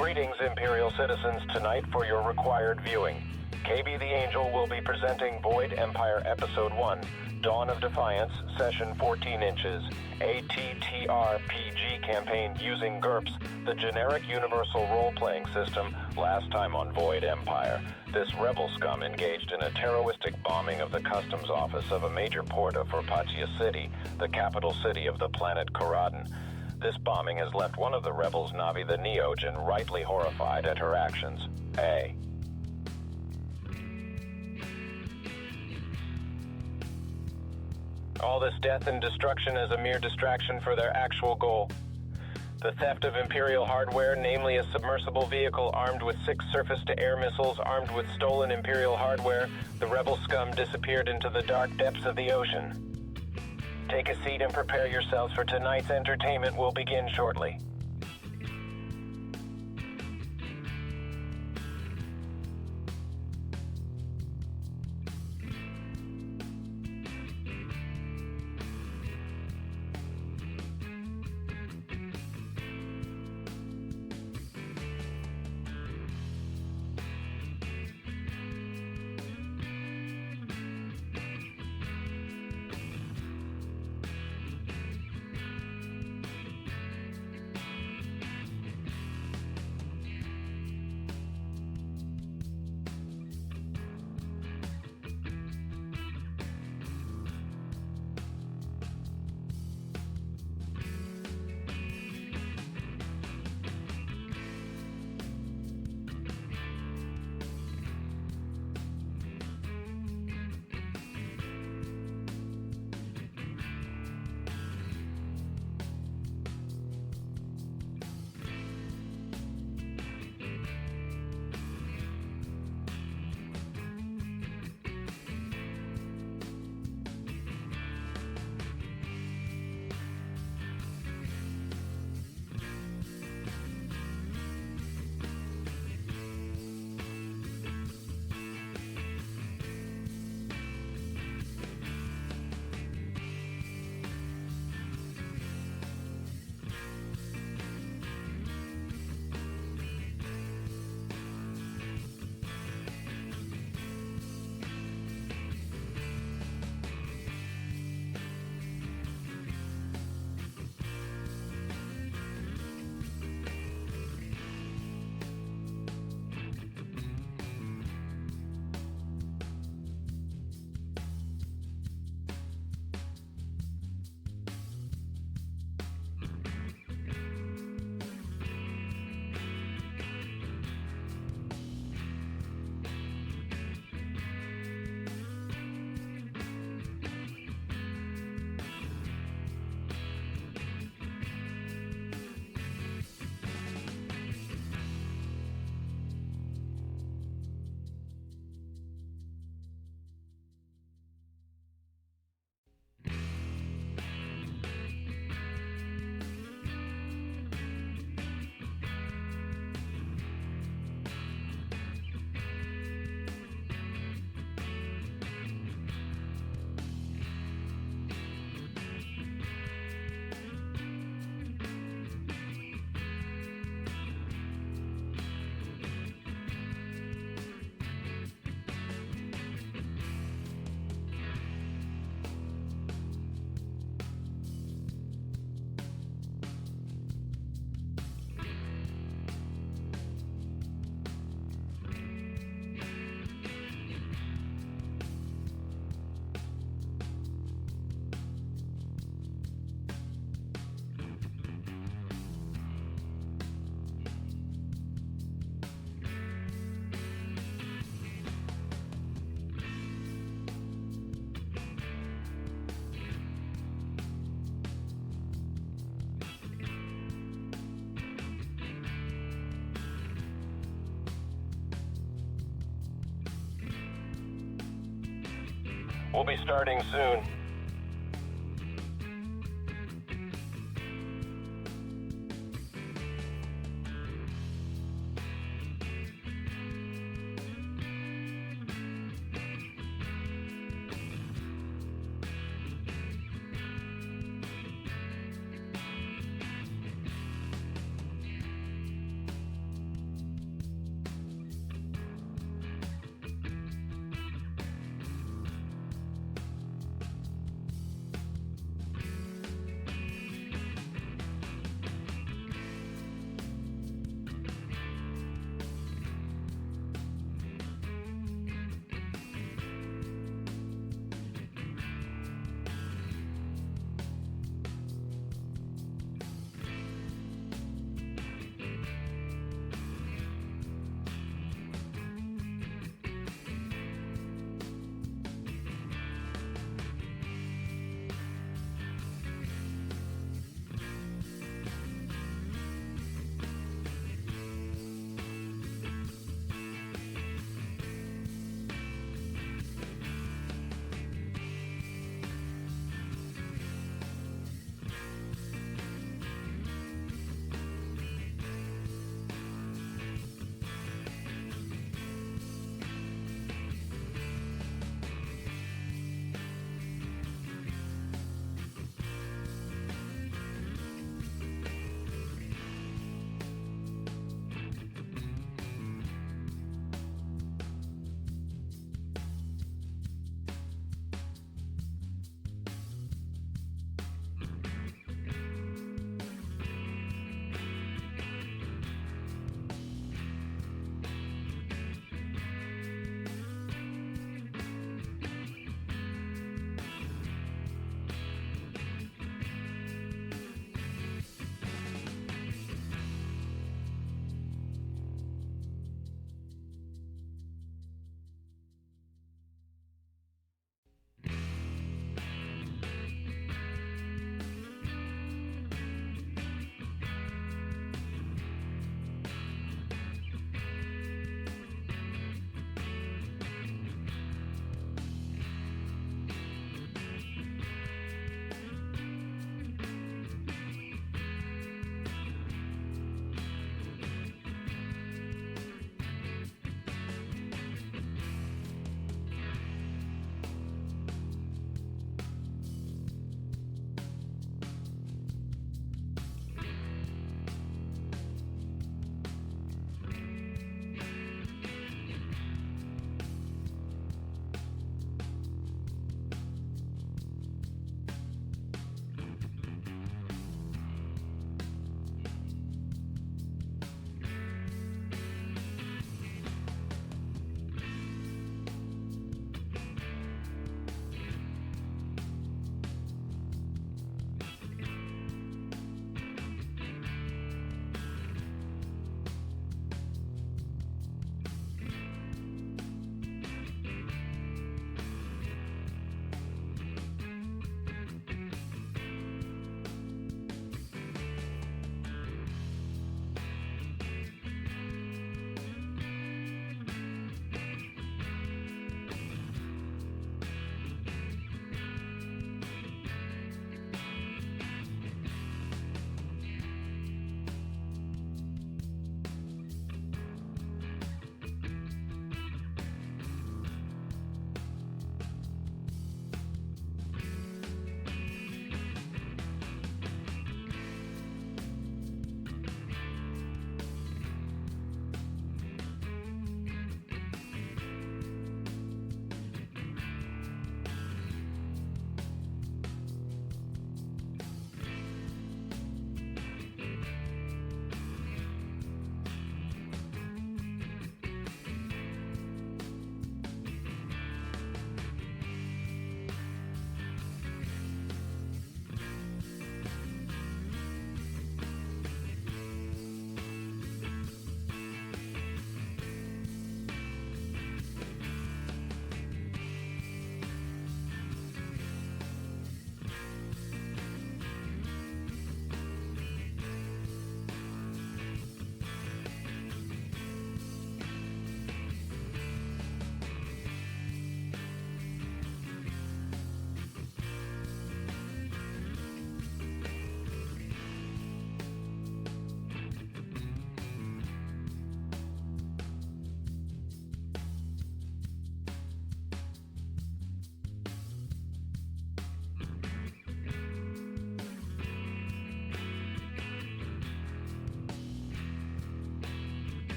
Greetings, Imperial citizens. Tonight for your required viewing, KB the Angel will be presenting Void Empire Episode 1, Dawn of Defiance, Session 14 inches, a TTRPG campaign using GURPS, the generic universal role-playing system, last time on Void Empire. This rebel scum engaged in a terroristic bombing of the customs office of a major port of Forpatia City, the capital city of the planet Karadan. This bombing has left one of the rebels, Navi the Neogen, rightly horrified at her actions. A. All this death and destruction is a mere distraction for their actual goal. The theft of Imperial hardware, namely a submersible vehicle armed with 6 surface-to-air missiles armed with stolen Imperial hardware, the rebel scum disappeared into the dark depths of the ocean. Take a seat and prepare yourselves for tonight's entertainment will begin shortly. We'll be starting soon.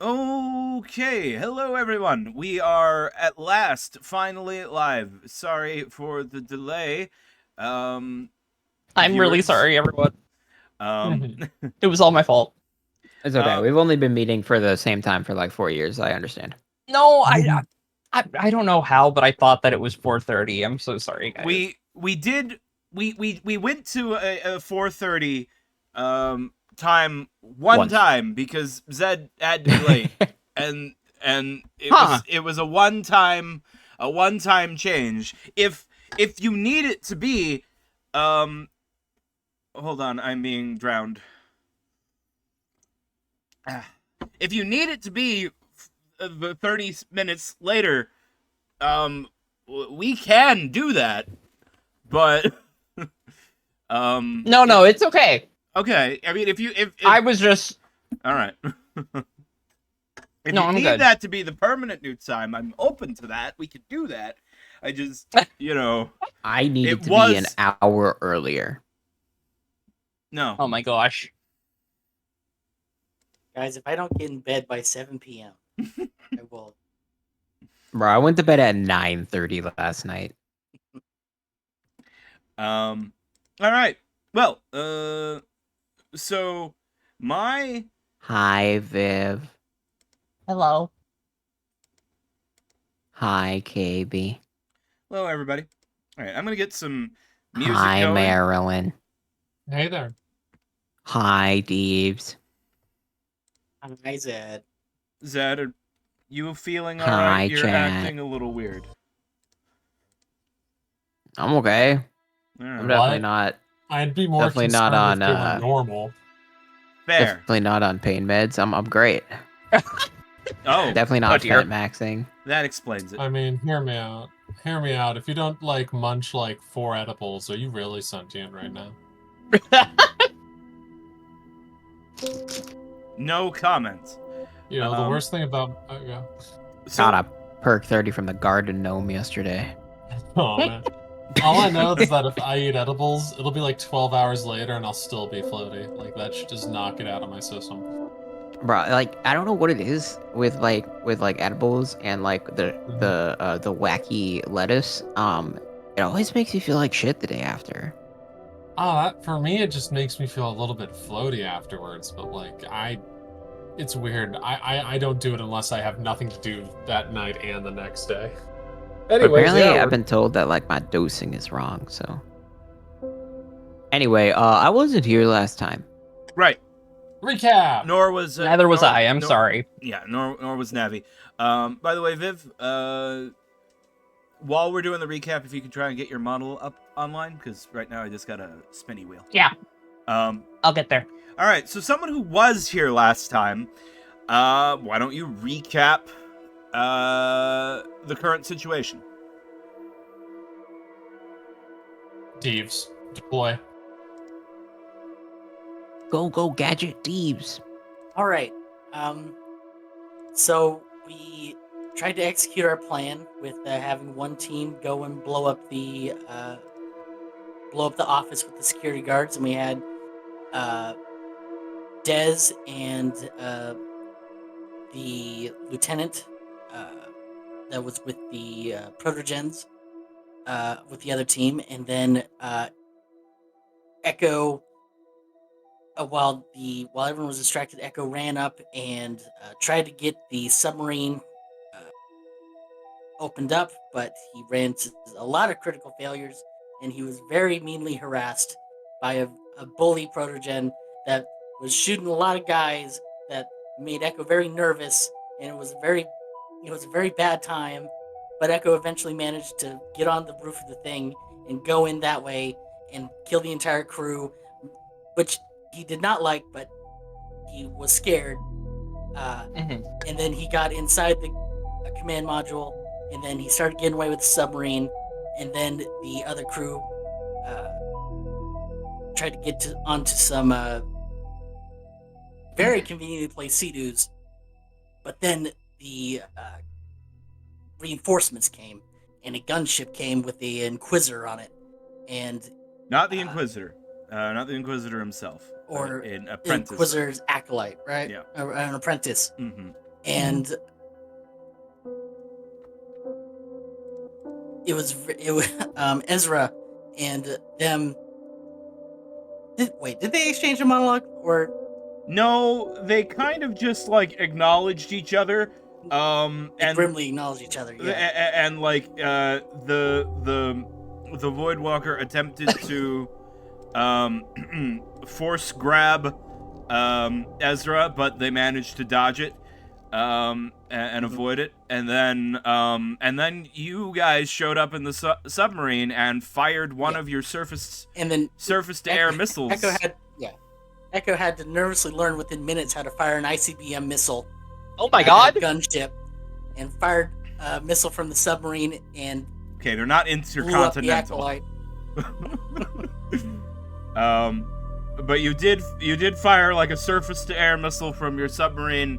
Okay, hello everyone. We are at last finally live. Sorry for the delay, I'm really viewers. sorry, everyone. Um, Mhm. It was all my fault. It's okay. uh, We've only been meeting for the same time for like 4 years. I understand. No, I don't know how, but I thought that it was 4:30. I'm so sorry, guys. we did we went to a 4:30 time one Once. time because Zed had to be late, and it Huh? was a one time change. If you need it to be, um, hold on, I'm being drowned. If you need it to be 30 minutes later, um, we can do that, but No, it's okay. okay. I mean, if I was just all right, if no, you I'm need good. that to be the permanent new time, I'm open to that. We could do that. I just, I it needed to be an was hour earlier. no. Oh my gosh. Guys, if I don't get in bed by 7 p.m., I will. Bro, I went to bed at 9:30 last night. All right. Well, so my Hi, Viv. Hello. Hi, KB. hello everybody. All right, I'm gonna get some music Hi, going. Marilyn. Hey there. Hi, Deebs. Hi, Zed. Zed, are you feeling all right? Hi, You're chat. acting a little weird. I'm okay. All I'm right. definitely What? not. I'd be more Definitely not concerned on. if you were normal. Fair. Definitely not on pain meds. I'm great. Oh, Definitely Oh not dear. fat maxing. that explains it. I mean, hear me out. Hear me out. If you don't like munch like 4 edibles, are you really sentient right now? No comments. You know, the worst thing about yeah. So Got a perk 30 from the garden gnome yesterday. Oh man. All I know is that if I eat edibles, it'll be like 12 hours later and I'll still be floaty. Like that should just knock it out of my system. Bro, like I don't know what it is with edibles and like Mhm. the wacky lettuce. It always makes you feel like shit the day after. For me, it just makes me feel a little bit floaty afterwards. But like, it's weird. I don't do it unless I have nothing to do that night and the next day. But Anyways, apparently, yeah, I've been told that like my dosing is wrong. So anyway, I wasn't here last time. right. recap. Nor was Neither was I. I'm sorry. Yeah, nor was Navi. By the way, Viv, while we're doing the recap, if you could try and get your model up online, because right now I just got a spinny wheel. Yeah, Um, I'll get there. all right. So someone who was here last time, why don't you recap the current situation? Thieves deploy. Go gadget thieves. All right. So we tried to execute our plan with having one team go and blow up the office with the security guards, and we had uh, Dez and the lieutenant uh, that was with the protogens with the other team, and then Echo. While everyone was distracted, Echo ran up and tried to get the submarine uh, opened up, but he ran into a lot of critical failures, and he was very meanly harassed by a bully protogen that was shooting a lot of guys that made Echo very nervous, and it was a very bad time. But Echo eventually managed to get on the roof of the thing and go in that way and kill the entire crew, which he did not like, but he was scared. Uh, Mhm. and then he got inside the command module, and then he started getting away with the submarine, and then the other crew uh, tried to onto some very conveniently placed sea-doos, but then the reinforcements came, and a gunship came with the Inquisitor on it, and Not the uh, Inquisitor, not the Inquisitor himself, or an apprentice. Inquisitor's acolyte, right? Yeah. Or an apprentice. Mm-hmm. and it was Ezra and them. Did they exchange a monologue or? No, they kind of just like acknowledged each other, They and grimly acknowledge each other. Yeah. and like the Voidwalker attempted to force grab Ezra, but they managed to dodge it and avoid it. And then you guys showed up in the submarine and fired one of your surface to air missiles. Echo had to nervously learn within minutes how to fire an ICBM missile. Oh my god! Gunship, and fired a missile from the submarine and. Okay, they're not intercontinental. But you did fire like a surface to air missile from your submarine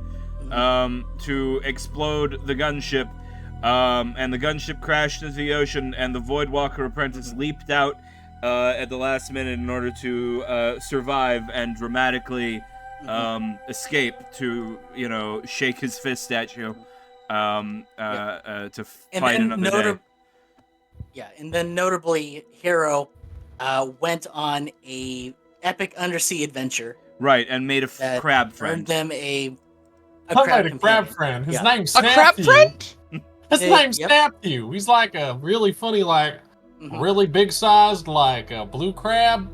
to explode the gunship, and the gunship crashed into the ocean, and the Voidwalker apprentice leaped out at the last minute in order to survive and dramatically escape to shake his fist at you to fight another day. Yeah, and then notably, Hero went on a epic undersea adventure. Right, and made a crab friend. Earned them a crab friend. His name's a crab friend. His name's Snapview. He's like a really funny, really big sized, a blue crab.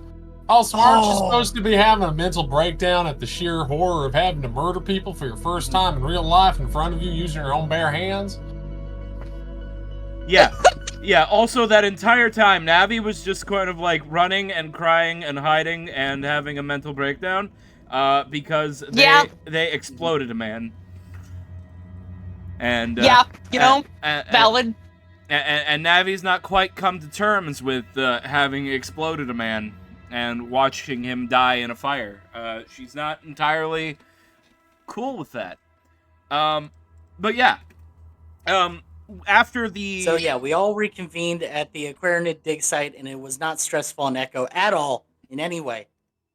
Also, aren't you supposed to be having a mental breakdown at the sheer horror of having to murder people for your first time in real life in front of you using your own bare hands? Yeah. Yeah, also that entire time, Navi was just kind of like running and crying and hiding and having a mental breakdown because they exploded a man. And valid. And Navi's not quite come to terms with having exploded a man and watching him die in a fire. She's not entirely cool with that. But yeah. After the... So yeah, we all reconvened at the Aquarinid dig site, and it was not stressful on Echo at all, in any way.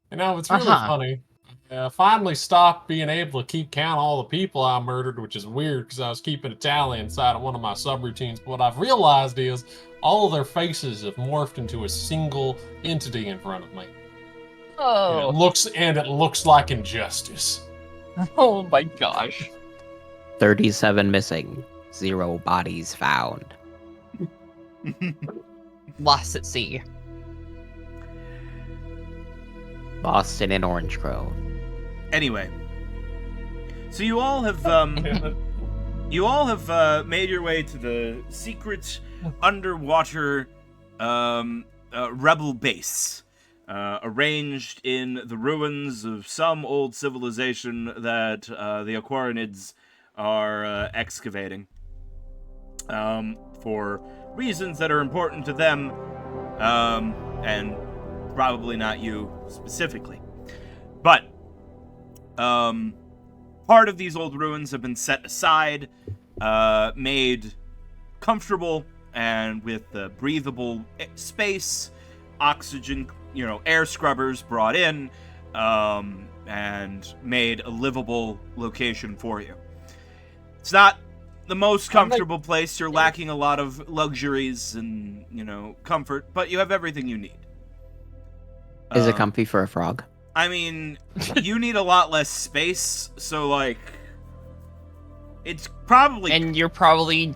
It's really funny. I finally stopped being able to keep count of all the people I murdered, which is weird because I was keeping a tally inside of one of my subroutines. But what I've realized is all of their faces have morphed into a single entity in front of me. Oh. And it looks like injustice. Oh my gosh. 37 missing. 0 bodies found. Lost at sea. Boston and Orange Grove. Anyway, so you all have made your way to the secret underwater rebel base, arranged in the ruins of some old civilization that the Aquarinids are excavating. For reasons that are important to them, and probably not you specifically. But, part of these old ruins have been set aside, made comfortable, and with breathable space, oxygen, air scrubbers brought in, and made a livable location for you. It's not the most comfortable place. You're lacking a lot of luxuries and, comfort, but you have everything you need. Is it comfy for a frog? I mean, you need a lot less space, so, it's probably... And you're an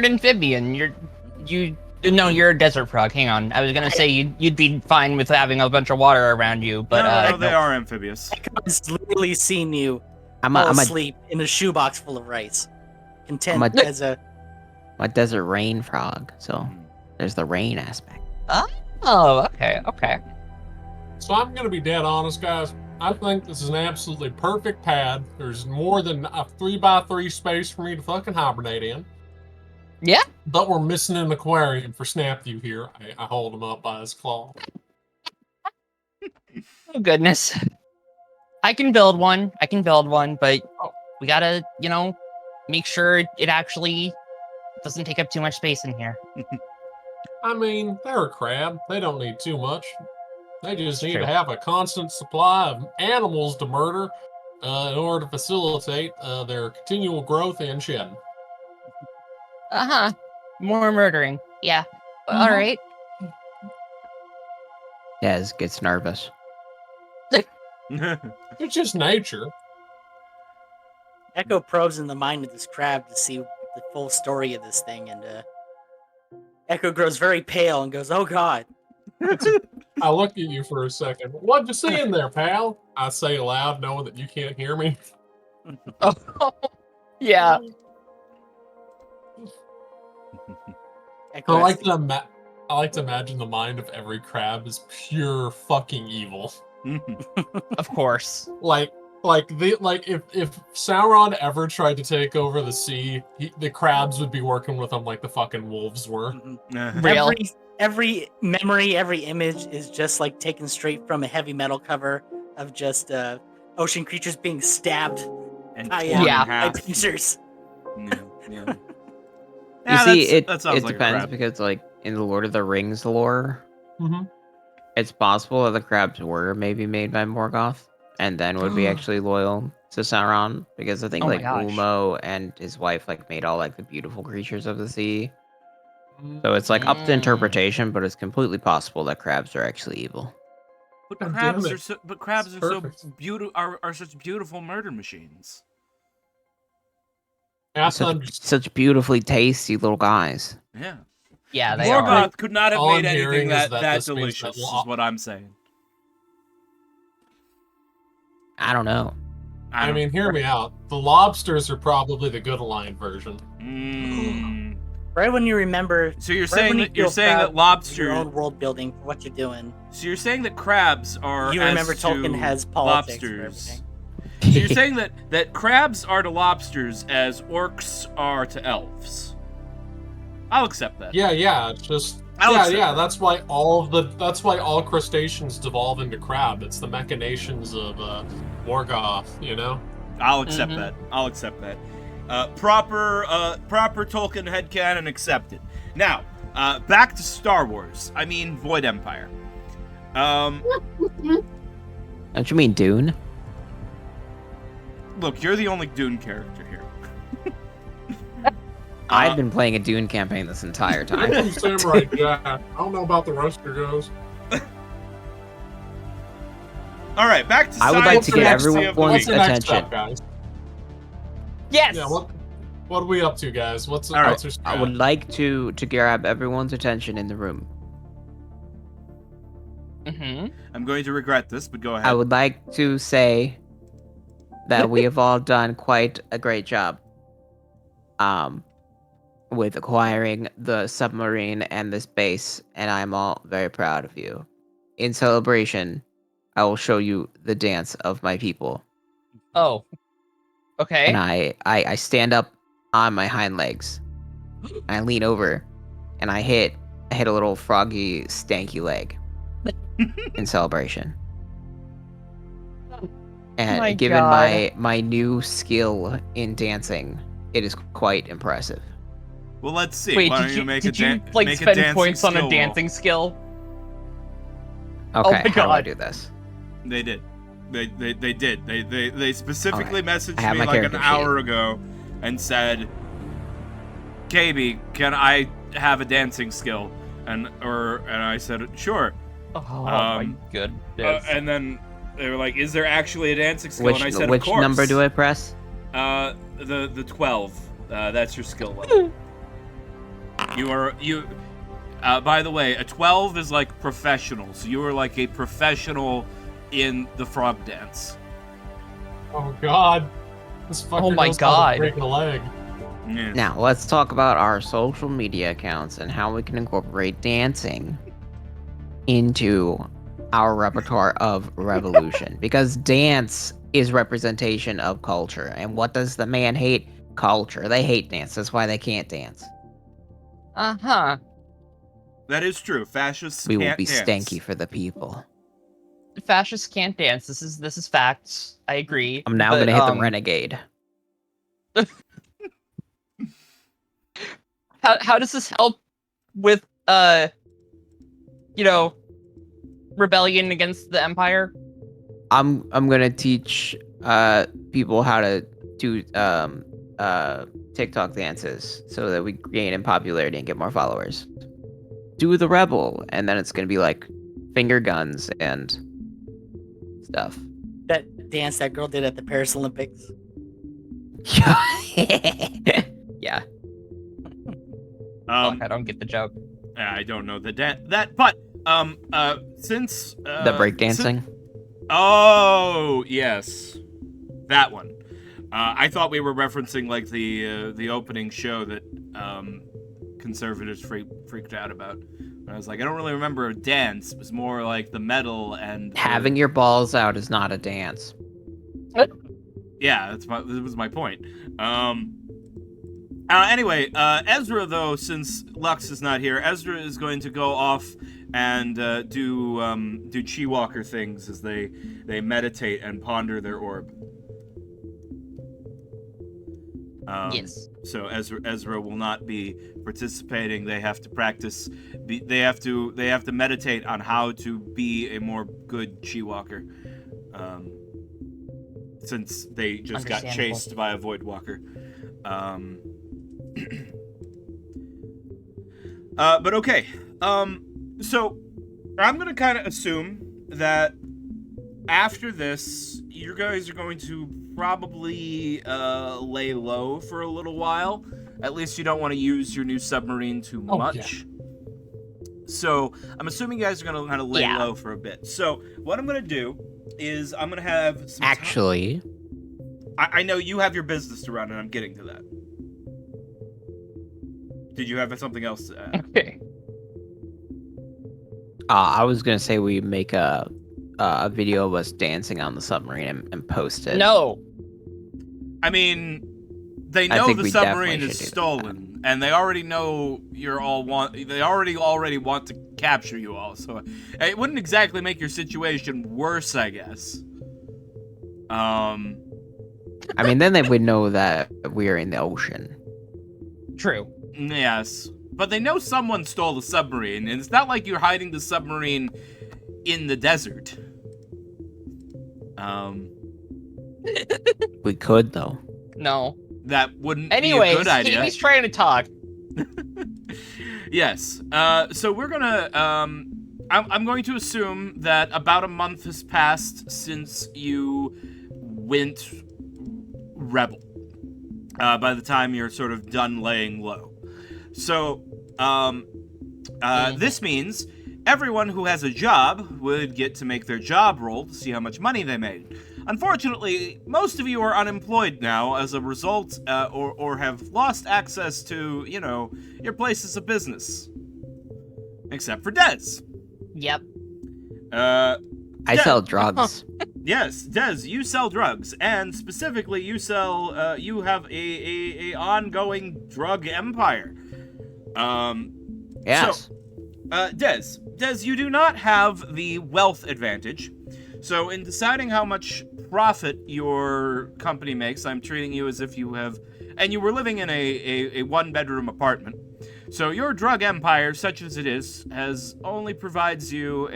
amphibian. You're a desert frog. Hang on. I was gonna say you'd be fine with having a bunch of water around you, but... No, they are amphibious. I've literally seen you fall asleep in a shoebox full of rice. Content as a... I'm a desert rain frog, so there's the rain aspect. Oh, okay. So I'm going to be dead honest, guys. I think this is an absolutely perfect pad. There's more than a 3x3 space for me to fucking hibernate in. Yeah. But we're missing an aquarium for Snapview here. I hold him up by his claw. Oh, goodness. I can build one, but we gotta, make sure it actually doesn't take up too much space in here. I mean, they're a crab. They don't need too much. They just need to have a constant supply of animals to murder in order to facilitate their continual growth and shed. More murdering. Yeah. All right. Des gets nervous. It's just nature. Echo probes in the mind of this crab to see the full story of this thing, and Echo grows very pale and goes, "Oh God!" I look at you for a second. What'd you see in there, pal? I say aloud, knowing that you can't hear me. Oh, yeah. Echo I has like to- to I like to imagine the mind of every crab is pure fucking evil. Of course. Like if Sauron ever tried to take over the sea, the crabs would be working with him like the fucking wolves were. Mhm. Real. Every memory, every image is just like taken straight from a heavy metal cover of just ocean creatures being stabbed And by, torn Yeah. in half. pincers. Yeah. You see, it sounds like a depends crab. because, like, in the Lord of the Rings lore, Mm-hmm. it's possible that the crabs were maybe made by Morgoth and then would be actually loyal to Sauron because I think Oh my like gosh. Ulmo and his wife like made all like the beautiful creatures of the sea. So it's like up to interpretation, but it's completely possible that crabs are actually evil. But God crabs damn are it. so, but crabs It's are so perfect. beautiful. Are such beautiful murder machines. Such beautifully tasty little guys. Yeah. Yeah, they are. Morgoth could not have All I'm made anything hearing is that this means delicious. that Is what I'm saying. I don't know. I mean, hear me out. The lobsters are probably the good aligned version. Right when you remember, So you're right saying when you that you're feel saying proud that of lobster. your own world building for what you're doing. So you're saying that crabs are. You as remember Tolkien to has politics for lobsters. everything. So you're saying that crabs are to lobsters as orcs are to elves. I'll accept that. Yeah. It's just I'll accept that. That's why all crustaceans devolve into crab. It's the machinations of Morgoth, you know. I'll accept that. I'll accept that. Proper Tolkien headcanon accepted. Now, back to Star Wars. I mean, Void Empire. Don't you mean Dune? Look, you're the only Dune character here. I've been playing a Dune campaign this entire time. I'm Samurai Jack. I don't know about the rest of you guys. All right, back to I would like science to get fantasy of the everyone's week. What's the next attention. step, guys? Yes. Yeah, what are we up to, guys? What's All right. what's your I strat? would like to grab everyone's attention in the room. I'm going to regret this, but go ahead. I would like to say that we have all done quite a great job with acquiring the submarine and this base, and I'm all very proud of you. In celebration, I will show you the dance of my people. Oh. Okay. And I stand up on my hind legs. I lean over and I hit a little froggy stanky leg in celebration. And My given God. my new skill in dancing, it is quite impressive. Well, let's see. Wait, Why don't did you make did a you like make a spend dancing points on skill a roll. dancing skill? Okay, my how do I God. do this? They did. They did. They specifically messaged I have me my like an character hour ago and said, "KB, can I have a dancing skill?" And I said, "Sure." Oh my goodness. And then they were like, "Is there actually a dancing skill?" and I said, "Of course." Which number do I press? The 12. That's your skill level. You. By the way, a 12 is like professional, so you are like a professional in the frog dance. Oh God, this fucker Oh my knows how to God. break a leg. Yeah. Now, let's talk about our social media accounts and how we can incorporate dancing into our repertoire of revolution. Because dance is representation of culture. And what does the man hate? Culture. They hate dance. That's why they can't dance. Uh-huh. That is true. Fascists We will can't be dance. stanky for the people. Fascists can't dance. This is facts. I agree. I'm now but, gonna hit the renegade. How does this help with rebellion against the Empire? I'm gonna teach people how to do TikTok dances so that we gain in popularity and get more followers. Do the rebel, and then it's gonna be like finger guns and stuff. That dance that girl did at the Paris Olympics. Yeah. Fuck, I don't get the joke. I don't know but since The breakdancing. Oh yes, that one. I thought we were referencing like the opening show that conservatives freaked out about. I was like, I don't really remember a dance. It was more like the metal and Having your balls out is not a dance. Yeah, that was my point. Anyway, Ezra though, since Lux is not here, Ezra is going to go off and do Chi Walker things as they meditate and ponder their orb. Yes. So Ezra will not be participating. They have to practice. They have to meditate on how to be a more good Chi Walker. Since they just got chased by a Void Walker. But okay. So I'm gonna kind of assume that after this, you guys are going to probably lay low for a little while. At least you don't want to use your new submarine too much. Yeah. So I'm assuming you guys are gonna kind of lay low for a bit. So what I'm gonna do is I'm gonna have some Actually, I know you have your business to run, and I'm getting to that. Did you have something else to add? Okay. I was gonna say we make a video of us dancing on the submarine and post it. No. I mean, they know the submarine is stolen, and they already know you're all They already want to capture you all, so it wouldn't exactly make your situation worse, I guess. I mean, then they would know that we're in the ocean. True. Yes, but they know someone stole the submarine, and it's not like you're hiding the submarine in the desert. We could though. No. That wouldn't be a Anyways, good idea. Katie's trying to talk. Yes. So we're gonna. I'm going to assume that about a month has passed since you went rebel. By the time you're sort of done laying low. So, this means everyone who has a job would get to make their job roll to see how much money they made. Unfortunately, most of you are unemployed now as a result, or have lost access to, your places of business. Except for Dez. Yep. I sell drugs. Yes, Dez, you sell drugs, and specifically, you sell. You have a ongoing drug empire. Yes. So, Dez, you do not have the wealth advantage. So, in deciding how much profit your company makes, I'm treating you as if you have, and you were living in a one-bedroom apartment. So, your drug empire, such as it is, only provides you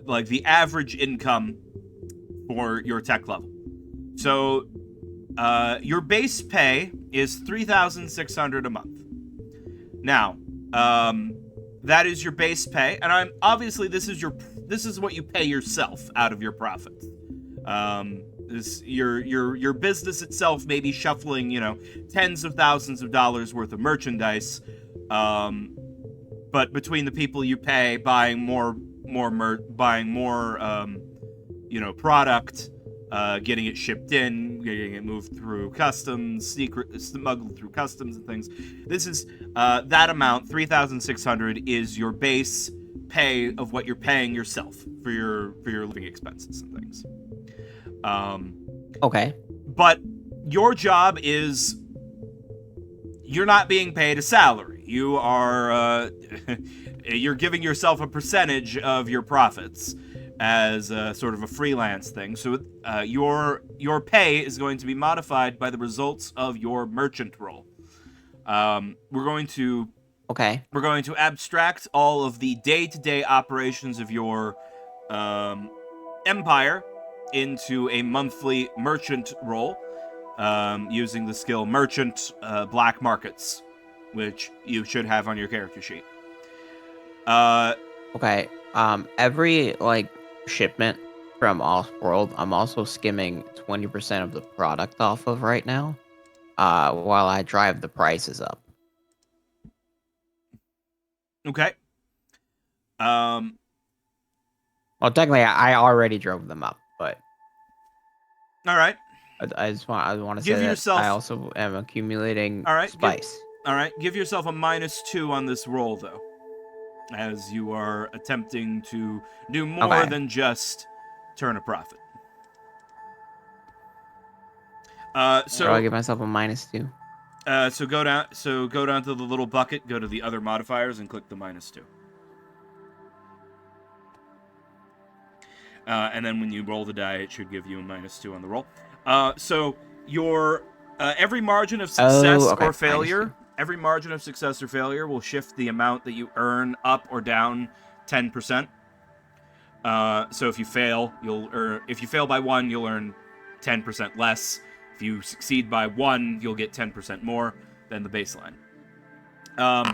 like the average income for your tech level. So, your base pay is $3,600 a month. Now, that is your base pay, and obviously this is what you pay yourself out of your profits. Your business itself may be shuffling, tens of thousands of dollars worth of merchandise, but between the people you pay, buying more product, getting it shipped in, getting it moved through customs, smuggled through customs and things. This is that amount, $3,600, is your base pay of what you're paying yourself for your living expenses and things. Okay. But your job is, you're not being paid a salary. You are you're giving yourself a percentage of your profits as sort of a freelance thing. So your pay is going to be modified by the results of your merchant roll. We're going to abstract all of the day-to-day operations of your Empire into a monthly merchant role, using the skill Merchant Black Markets, which you should have on your character sheet. Okay. Every shipment from off-world, I'm also skimming 20% of the product off of right now, while I drive the prices up. Okay. Well, technically, I already drove them up, but All right. I want to Give say that yourself- I also am accumulating All right, spice. All right. Give yourself a -2 on this roll, though, as you are attempting to do more Okay. than just turn a profit. So I'll give myself a -2. So go down to the little bucket, go to the other modifiers, and click the -2. And then when you roll the die, it should give you a -2 on the roll. So your every margin of success or failure, every margin of success or failure will shift the amount that you earn up or down 10%. So if you fail, if you fail by 1, you'll earn 10% less. If you succeed by 1, you'll get 10% more than the baseline. All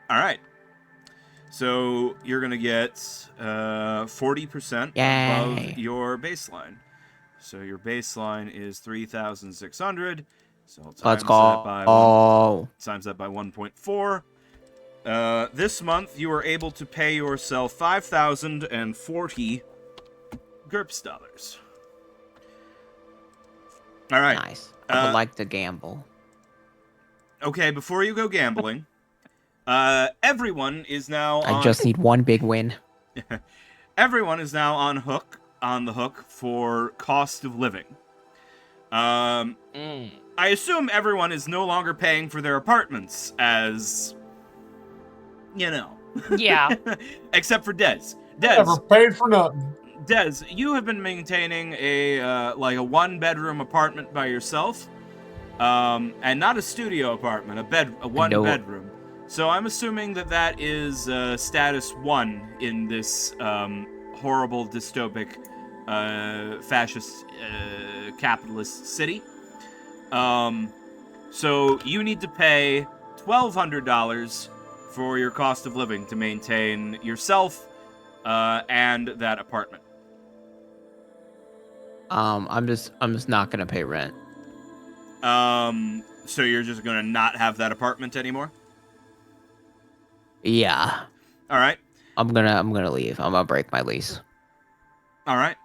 right. So you're gonna get 40% above your baseline. So your baseline is 3,600. So Let's go. Times that by 1.4. This month you are able to pay yourself 5,040 GURPS dollars. All right. Nice. I would like to gamble. Okay, before you go gambling, everyone is now. I just need one big win. Everyone is now on the hook for cost of living. I assume everyone is no longer paying for their apartments, as you know. Yeah. Except for Dez. Never paid for nothing. Dez, you have been maintaining a 1-bedroom apartment by yourself, and not a studio apartment, a one-bedroom. So I'm assuming that is status 1 in this horrible, dystopic, fascist, capitalist city. So you need to pay $1,200 for your cost of living to maintain yourself and that apartment. I'm just not gonna pay rent. So you're just gonna not have that apartment anymore? Yeah. All right. I'm gonna leave. I'm gonna break my lease. All right.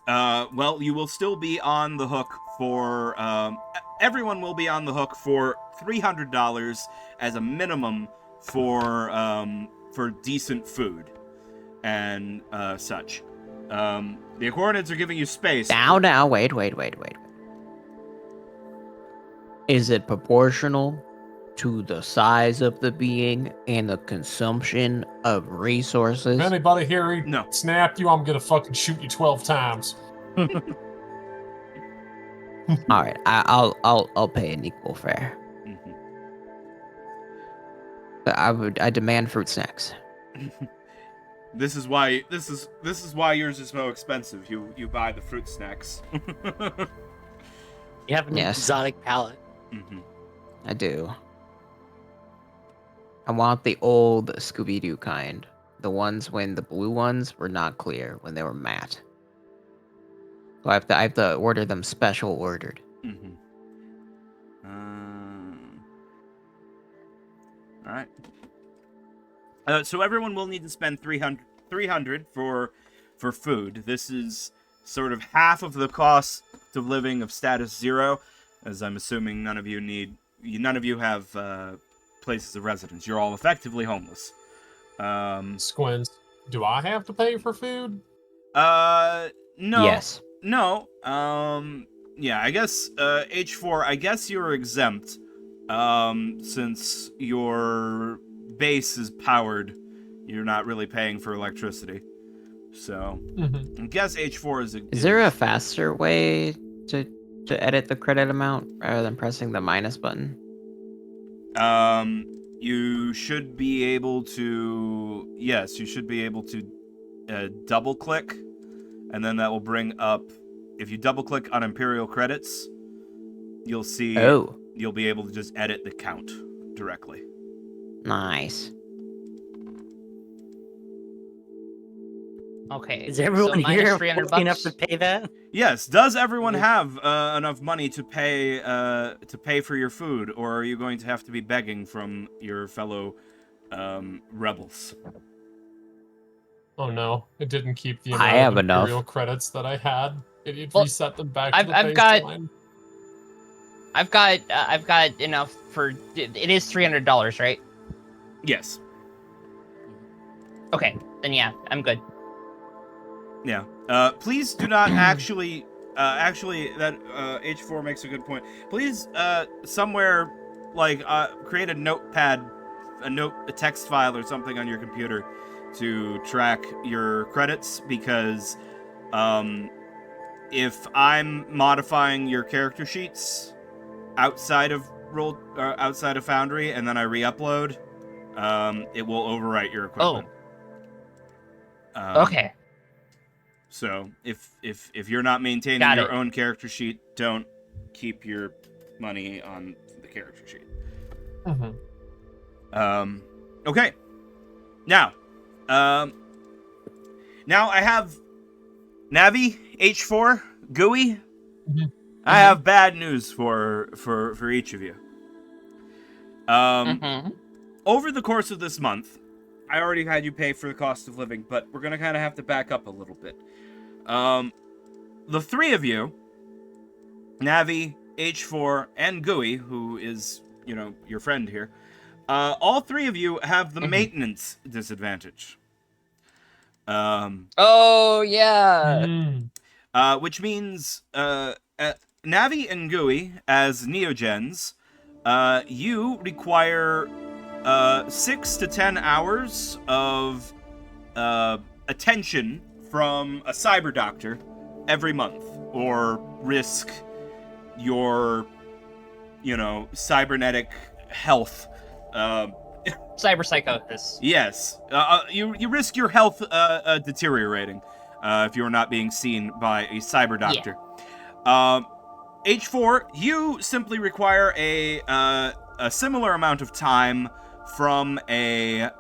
Well, you will still be on the hook for. Everyone will be on the hook for $300 as a minimum for decent food and such. The coordinates are giving you space. Now, wait. Is it proportional to the size of the being and the consumption of resources? If anybody here No. snapped you, I'm gonna fucking shoot you 12 times. All right, I'll pay an equal fare. Mm-hmm. I demand fruit snacks. This is why yours is so expensive. You buy the fruit snacks. You have an exotic palate. Mm-hmm. I do. I want the old Scooby-Doo kind. The ones when the blue ones were not clear, when they were matte. So I have to order them special ordered. Mm-hmm. All right. So everyone will need to spend $300 for food. This is sort of half of the cost of living of status 0, as I'm assuming none of you have places of residence. You're all effectively homeless. Squins, do I have to pay for food? No. Yes. No. Yeah, I guess H4, I guess you're exempt since your base is powered. You're not really paying for electricity. So, I guess H4 is... Is there a faster way to edit the credit amount rather than pressing the minus button? You should be able to... Yes, you should be able to double click, and then that will bring up. If you double click on Imperial credits, you'll see. Oh, You'll be able to just edit the count directly. nice. Okay. Is everyone so minus here 300 lucky enough bucks? to pay that? Yes. Does everyone have enough money to pay for your food, or are you going to have to be begging from your fellow rebels? Oh no, it didn't keep the I amount have of Imperial enough. credits that I had. It Well, reset them back to I've- the I've got- baseline. I've got enough for. It is $300, right? Yes. Okay, then yeah, I'm good. Yeah. Please do not actually. That H4 makes a good point. Please, somewhere, like, create a notepad, a text file or something on your computer to track your credits, because, if I'm modifying your character sheets outside of Foundry and then I re-upload, it will overwrite your equipment. Okay. So if you're not maintaining Got your it. own character sheet, don't keep your money on the character sheet. Mm-hmm. Okay. Now I have Navi, H4, GUI. Mhm. I have bad news for each of you. Mm-hmm. Over the course of this month, I already had you pay for the cost of living, but we're gonna kind of have to back up a little bit. The three of you, Navi, H4, and GUI, who is, your friend here, all three of you have the maintenance disadvantage. Oh yeah. Mm. Which means, Navi and GUI, as Neogens, you require 6 to 10 hours of attention from a cyber doctor every month, or risk your, cybernetic health. Cyberpsychosis. Yes, you risk your health deteriorating if you're not being seen by a cyber doctor. H4, you simply require a similar amount of time from a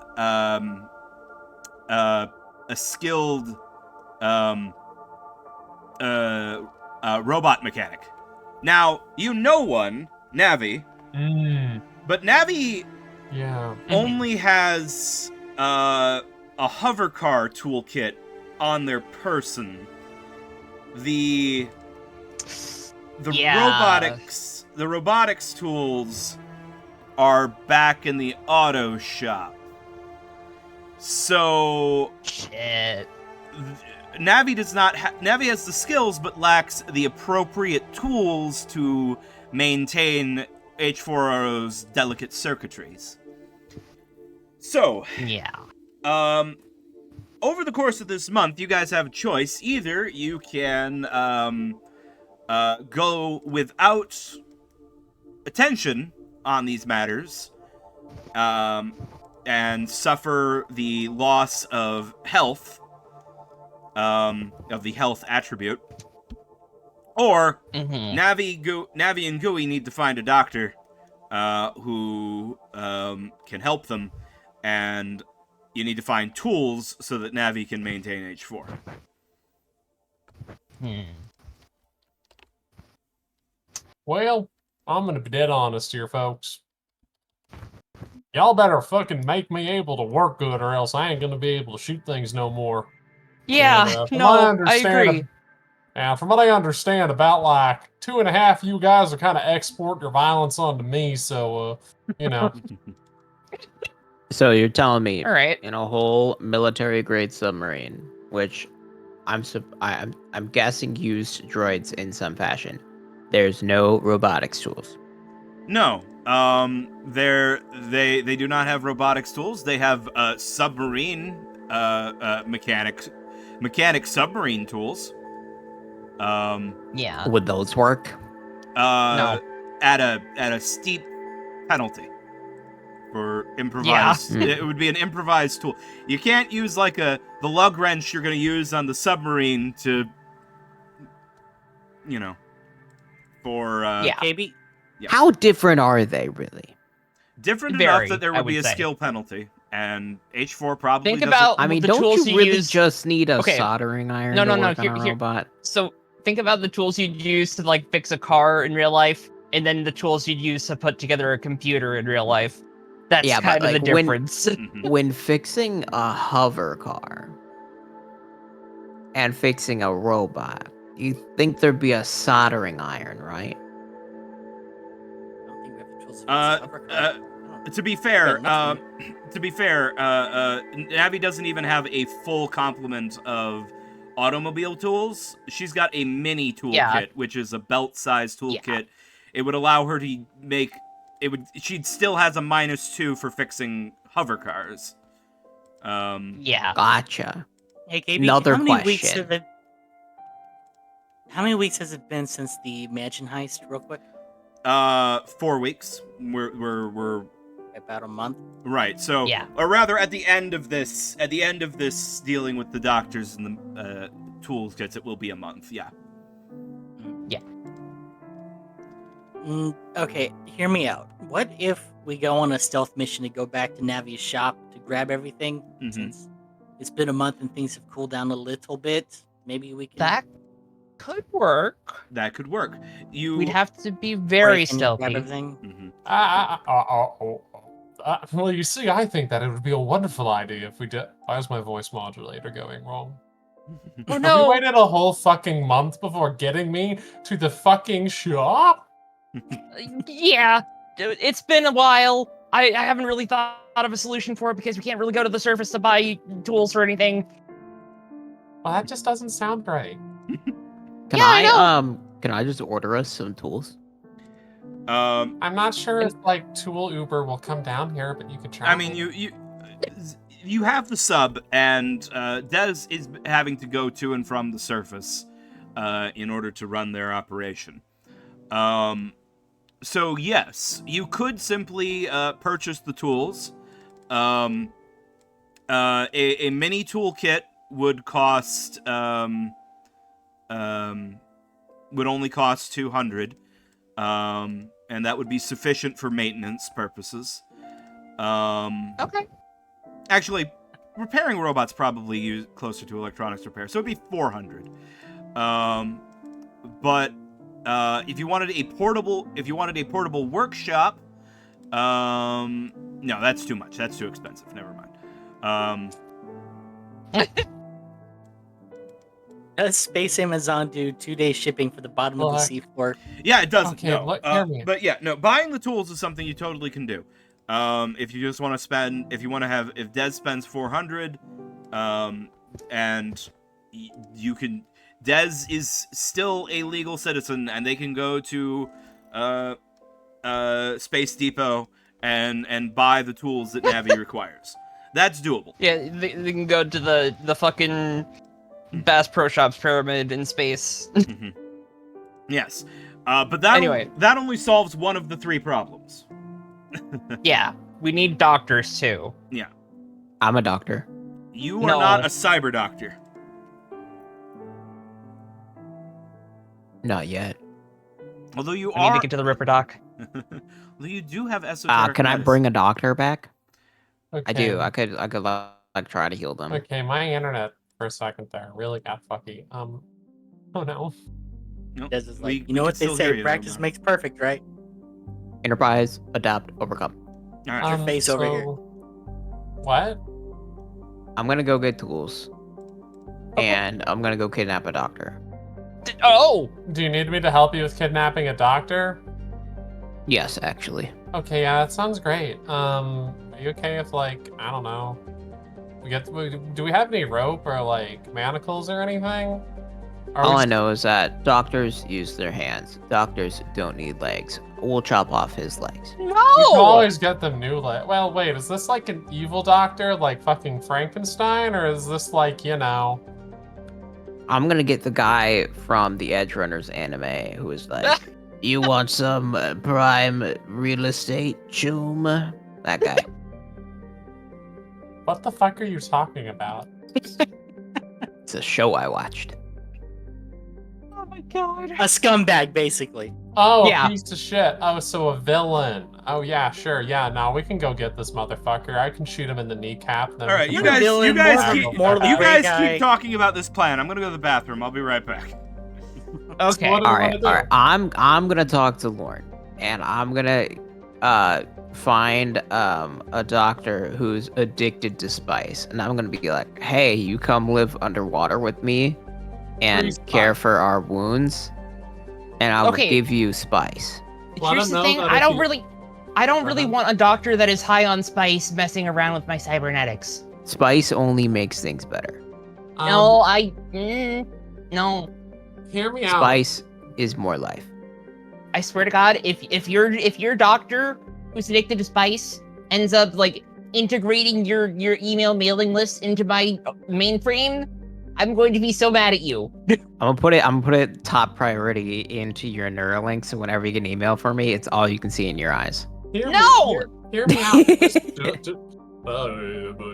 skilled robot mechanic. Now, you know one, Navi, but Navi Yeah. only has a hover car toolkit on their person. The robotics tools are back in the auto shop. So Shit. Navi does not Navi has the skills but lacks the appropriate tools to maintain H4O's delicate circuitries. So, Yeah. over the course of this month, you guys have a choice. Either you can go without attention on these matters, and suffer the loss of health, of the health attribute, or Navi and GUI need to find a doctor who can help them, and you need to find tools so that Navi can maintain H4. Well, I'm gonna be dead honest here, folks. Y'all better fucking make me able to work good, or else I ain't gonna be able to shoot things no more. Yeah. From No, what I understand, agree. From what I understand, about like 2.5 you guys are kind of export your violence onto me, so So you're telling me, All right. in a whole military-grade submarine, which I'm guessing used droids in some fashion, there's no robotics tools. No, they do not have robotics tools. They have submarine mechanic submarine tools. Yeah. Would those work? No. At a steep penalty. or improvised. Yeah. It would be an improvised tool. You can't use like the lug wrench you're going to use on the submarine to, for Yeah. KB, Yeah. How different are they really? different Very, enough that there I would be would a say. skill penalty, and H4 probably Think doesn't. about I mean, the don't tools you really use. just need a Okay. soldering iron No, to no, no, work on a here- robot? So think about the tools you'd use to like fix a car in real life, and then the tools you'd use to put together a computer in real life. That's Yeah, but, kind of the like, when- difference. Mhm. When fixing a hover car and fixing a robot, you think there'd be a soldering iron, right? I don't think we have the tools to fix Uh, a hover car. uh, I don't- To be fair, Yeah, Navi doesn't even have a full complement of automobile tools. She's got a mini toolkit, Yeah. which is a belt-sized Yeah. toolkit. It would allow her to make. She still has a -2 for fixing hover cars. Yeah. Gotcha. Hey, KB, Another how many weeks question. have it? How many weeks has it been since the mansion heist? Real quick, 4 weeks. We're about a month. right. So, Yeah. or rather, at the end of this dealing with the doctors and the tools kits, it will be a month. Yeah. Okay, hear me out. What if we go on a stealth mission to go back to Navi's shop to grab everything? Mhm. Since it's been a month and things have cooled down a little bit, maybe we can. That could work. That could work. You. We'd have to be break very in and grab stealthy. everything. Mhm. Well, you see, I think that it would be a wonderful idea if we did. Why is my voice modulator going wrong? Oh Have no! you waited a whole fucking month before getting me to the fucking shop? Yeah, it's been a while. I haven't really thought of a solution for it because we can't really go to the surface to buy tools or anything. Well, that just doesn't sound right. Can Yeah, I know. Can I just order us some tools? I'm not sure if like Tool Uber will come down here, but you could try. I mean, you have the sub, and Dez is having to go to and from the surface in order to run their operation. So yes, you could simply purchase the tools. A mini toolkit would cost would only cost 200, and that would be sufficient for maintenance purposes. Okay. Actually, repairing robots probably use closer to electronics repair, so it'd be 400. But if you wanted a portable workshop, no, that's too much. That's too expensive. Never mind. Does Space Amazon do 2-day shipping for the bottom of the seafloor? Yeah, it doesn't. Okay, No. look, hear me. But yeah, no. Buying the tools is something you totally can do. If you just want to spend, if Dez spends 400, and you can. Dez is still a legal citizen, and they can go to Space Depot and buy the tools that Navi requires. That's doable. Yeah, they can go to the fucking Bass Pro Shops pyramid in space. Mm-hmm. Yes, but that only solves one of the 3 problems. Yeah, we need doctors too. Yeah, I'm a doctor. you are No. not a cyber doctor. Not yet. Although you We need are. to get to the Ripper Doc. Although you do have esoteric. Can I medicine. bring a doctor back? Okay. I do. I could like try to heal them. Okay, my internet for a second there really got fucky. Oh no. Nope. Des is We- like, we you know can what they still hear say, you, practice though, makes perfect, right? Enterprise, adapt, overcome. All right. your face over here. What? I'm gonna go get tools, and I'm gonna go kidnap a doctor. Oh! Do you need me to help you with kidnapping a doctor? Yes, actually. Okay, yeah, that sounds great. Are you okay if like, I don't know, do we have any rope or like manacles or anything? All I know is that doctors use their hands. Doctors don't need legs. We'll chop off his legs. You can No! always get them new Well, wait, is this like an evil doctor, like fucking Frankenstein, or is this like, you know? I'm gonna get the guy from the Edge Runners anime who is like, "You want some prime real estate, choom?" that guy. What the fuck are you talking about? It's a show I watched. Oh my god. A scumbag, basically. Oh, Yeah. a piece of shit. Oh, so a villain. Oh, yeah, sure. Yeah, no, we can go get this motherfucker. I can shoot him in the kneecap. Then All we right, can you Not a guys, villain, you guys more of a- keep, more of a you great guys guy. keep talking about this plan. I'm gonna go to the bathroom. I'll be right back. Okay. What do you All wanna right, do? all right. I'm gonna talk to Lauren, and I'm gonna find a doctor who's addicted to spice, and I'm gonna be like, hey, you come live underwater with me, and Please, care Spice. for our wounds, and I will Okay. give you spice. Well, I Here's don't the know thing. that I if don't you- really want a doctor that is high on spice messing around with my cybernetics. Spice only makes things better. No, no. Hear me out. Spice is more life. I swear to God, if your doctor who's addicted to spice ends up like integrating your email mailing list into my mainframe, I'm going to be so mad at you. I'm gonna put it top priority into your Neuralink, so whenever you get an email from me, it's all you can see in your eyes. Hear No! Hear me out.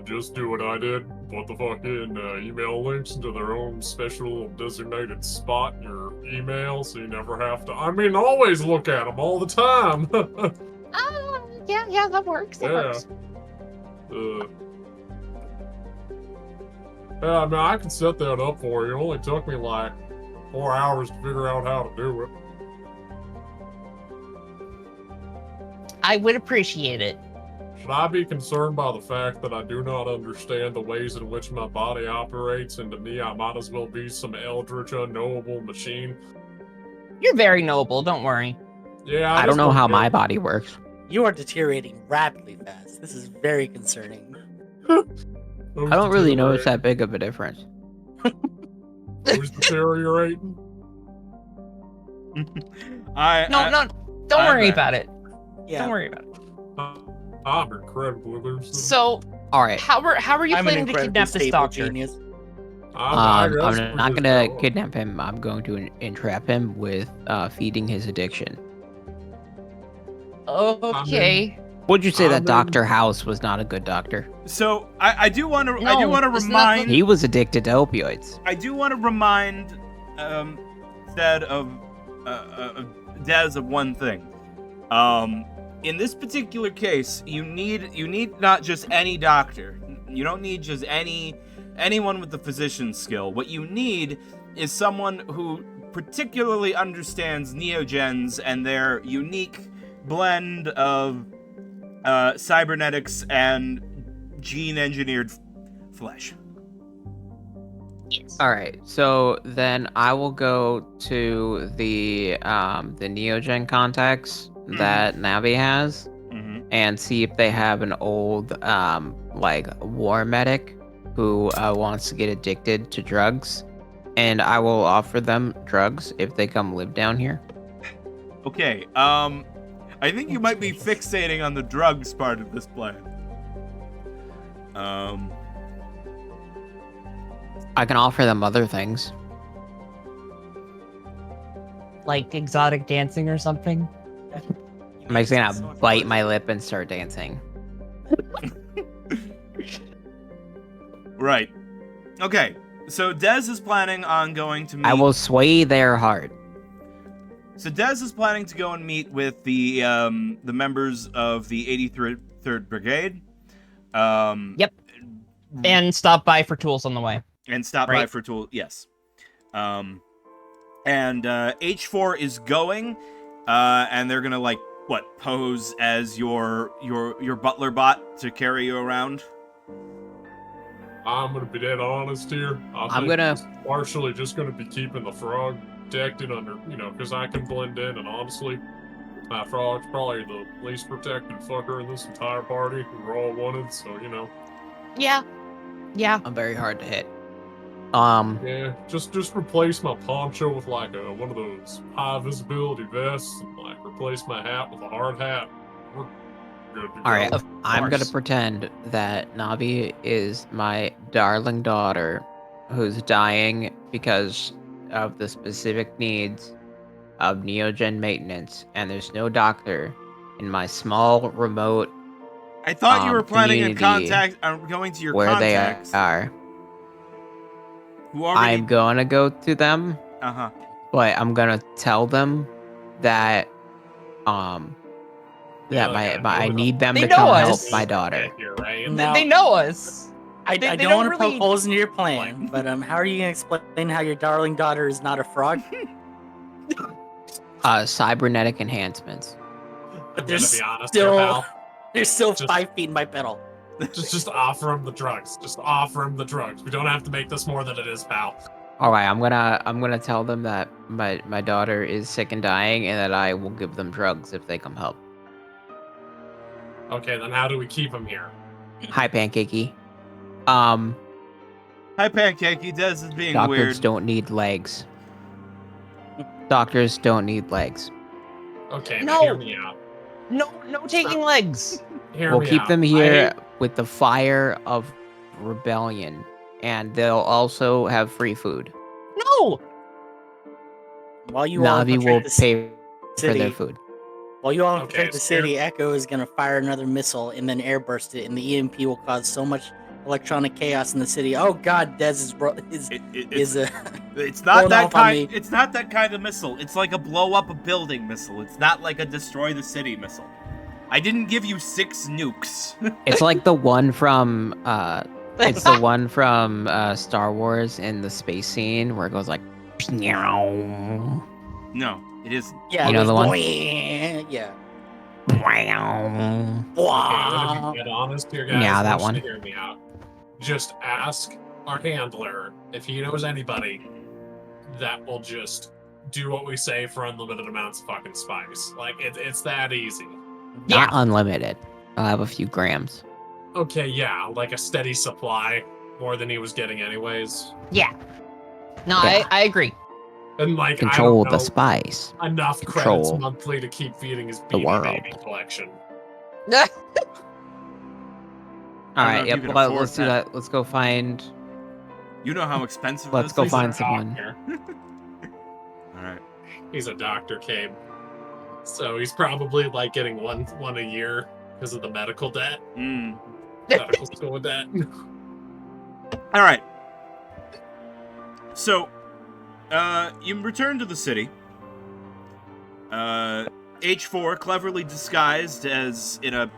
Just do what I did. Put the fucking email links into their own special designated spot in your email, so you never have to. I mean, always look at them all the time. Yeah, that works. That Yeah. works. Yeah, I mean, I can set that up for you. It only took me like 4 hours to figure out how to do it. I would appreciate it. Should I be concerned by the fact that I do not understand the ways in which my body operates, and to me, I might as well be some eldritch, unknowable machine? You're very noble. Don't worry. Yeah, I don't just know how get my it. body works. You are deteriorating rapidly fast. This is very concerning. I don't really notice that big of a difference. Who's deteriorating? No, don't I'm worry back. about it. Yeah. Don't worry about it. I'm incredibly lucid. So, All right, how are you I'm an planning to incredibly kidnap this stable doctor? genius. I guess I'm we not just gonna go. kidnap him. I'm going to entrap him with feeding his addiction. Okay. Would you say I'm that in- Dr. House was not a good doctor? So I do want to No, it's not remind He was addicted to opioids. I do want to remind Dad of Daz of one thing. In this particular case, you need not just any doctor. You don't need just anyone with the physician's skill. What you need is someone who particularly understands neogens and their unique blend of cybernetics and gene-engineered flesh. Yes. All right, so then I will go to the Neogen contacts that Navi has Mm-hmm. and see if they have an old like war medic who wants to get addicted to drugs, and I will offer them drugs if they come live down here. Okay, I think you might be fixating on the drugs part of this plan. I can offer them other things. Like exotic dancing or something. I'm just gonna bite my lip and start dancing. Right. Okay, so Dez is planning on going to meet... I will sway their heart. So Dez is planning to go and meet with the members of the 83rd Brigade. Yep. And stop by for tools on the way. And stop by Right. for tool. Yes. And H4 is going, and they're gonna pose as your butler bot to carry you around. I'm gonna be dead honest here. I'm gonna- it's partially just gonna be keeping the frog protected under, because I can blend in, and honestly, my frog's probably the least protected fucker in this entire party. We're all wanted, so Yeah. I'm very hard to hit. Yeah, just replace my poncho with one of those high visibility vests, and replace my hat with a hard hat. We're good to go. All right, Of I'm gonna course. pretend that Navi is my darling daughter who's dying because of the specific needs of Neogen maintenance, and there's no doctor in my small, remote I thought you were planning on community going to your where contacts. they are. Who already... I'm gonna go to them, Uh-huh. but I'm gonna tell them that I need them They to know come us. help my daughter. Here, right? Now, They know us. I They don't don't want to really- poke holes in your plan, but how are you gonna explain how your darling daughter is not a frog? Cybernetic enhancements. But I'm they're gonna be honest still here, pal. they're still Just- 5 feet in my pedal. Just offer him the drugs. Just offer him the drugs. We don't have to make this more than it is, pal. All right, I'm gonna tell them that my daughter is sick and dying, and that I will give them drugs if they come help. Okay, then how do we keep him here? Hi, Pancakey. Hi, Pancakey. Des is being Doctors weird. don't need legs. Doctors don't need legs. Okay, No. now hear me out. No taking legs. Hear We'll me keep out. them here with the fire of rebellion, and they'll also have free food. No. While you all Navi infiltrate will the pay for city, their food. while you all Okay, infiltrate the so here- city, Echo is gonna fire another missile and then airburst it, and the EMP will cause so much electronic chaos in the city. Oh God, Dez is It's not Hold that off on kind. me. It's not that kind of missile. It's like a blow up a building missile. It's not like a destroy the city missile. I didn't give you 6 nukes. It's like the one from Star Wars in the space scene where it goes like, "Meow." No, it isn't. yeah, You know the one? Yeah. Meow. Okay, I'm gonna be dead honest here, guys. Yeah, I that want you one. to hear me out. Just ask our handler if he knows anybody that will just do what we say for unlimited amounts of fucking spice. Like, it's that easy. Yeah. Not unlimited. I'll have a few grams. Okay, yeah, like a steady supply, more than he was getting anyways. No, Yeah. I agree. And like, Control I don't know, the spice. enough Control credits monthly to keep feeding his the Beanie world. Baby collection. All I don't know right, if yep. you can Let's afford do that. that. Let's go find. You know how expensive Let's those go things find are? someone. Doctor. All right. He's a doctor, Cabe. So he's probably like getting one a year because of the medical debt. Medical school debt. All right. So, you return to the city. H4, cleverly disguised as in a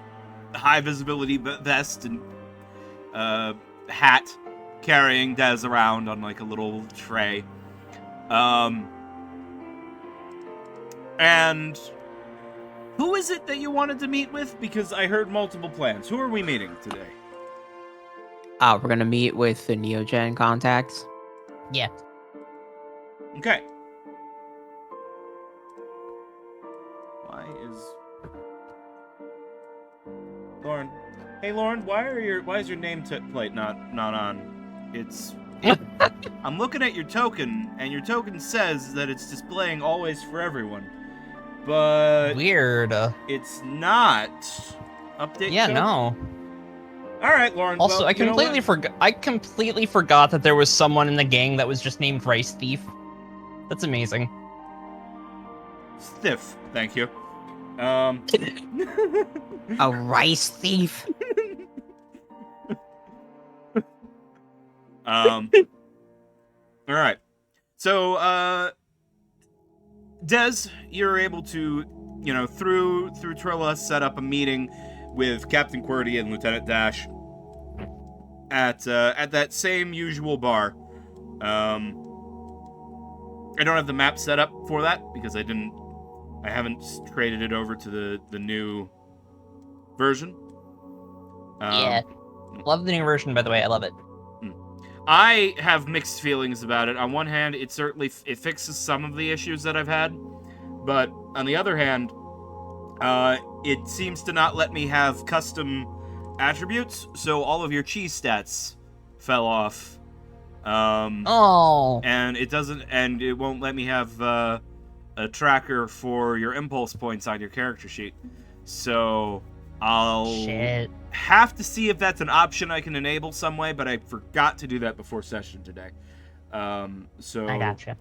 high visibility vest and hat, carrying Dez around on like a little tray. And who is it that you wanted to meet with? Because I heard multiple plans. Who are we meeting today? We're gonna meet with the Neogen contacts. Yeah. Okay. Why is Lauren? Hey Lauren, why is your name plate not on? It's I'm looking at your token, and your token says that it's displaying always for everyone, but Weird. it's not. Update. Yeah, token? no. All right, Lauren. Also, well, I you know completely what? forgot. I completely forgot that there was someone in the gang that was just named Rice Thief. That's amazing. Stiff. Thank you. A rice thief. All right. So, Des, you're able to, through Trilla, set up a meeting with Captain QWERTY and Lieutenant Dash at that same usual bar. I don't have the map set up for that because I haven't traded it over to the new version. Yeah. Love the new version, by the way. I love it. I have mixed feelings about it. On one hand, it certainly it fixes some of the issues that I've had, but on the other hand, it seems to not let me have custom attributes, so all of your cheese stats fell off. And it won't let me have a tracker for your impulse points on your character sheet. So I'll have to see if that's an option I can enable some way, but I forgot to do that before session today. So I gotcha.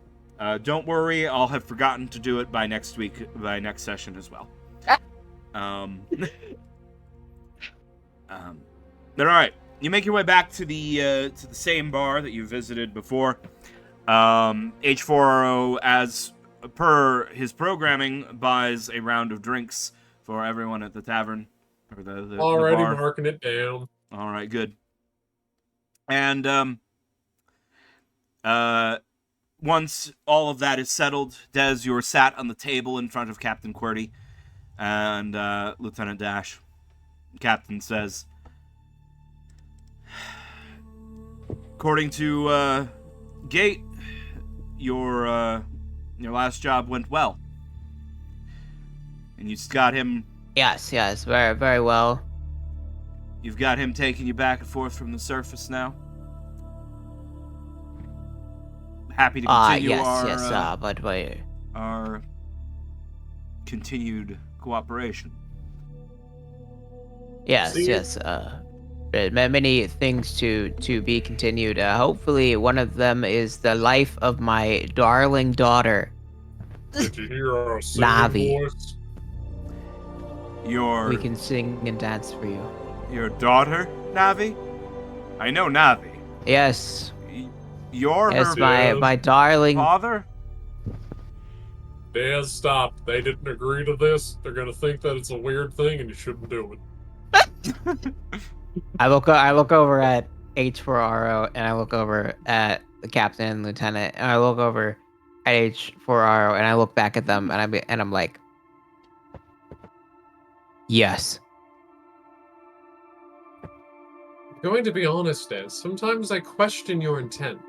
Don't worry, I'll have forgotten to do it by next session as well. But all right, you make your way back to the same bar that you visited before. H4RO, as per his programming, buys a round of drinks for everyone at the tavern or the Already bar. marking it down. All right, good. And once all of that is settled, Des, you're sat on the table in front of Captain QWERTY and Lieutenant Dash. Captain says, according to Gate, your last job went well, and you got him. Yes, very, very well. You've got him taking you back and forth from the surface now. Happy to continue our continued cooperation. Yes, See? yes. Many things to be continued. Hopefully, one of them is the life of my darling daughter. Did you hear our singing Navi. voice? Your We can sing and dance for you. your daughter, Navi? I know Navi. Yes, You're yes, her my darling. father? Dad, stop. They didn't agree to this. They're gonna think that it's a weird thing and you shouldn't do it. I look over at H4RO and I look over at the captain and lieutenant and I look over at H4RO and I look back at them and I'm like, yes. I'm going to be honest, Dad. Sometimes I question your intent.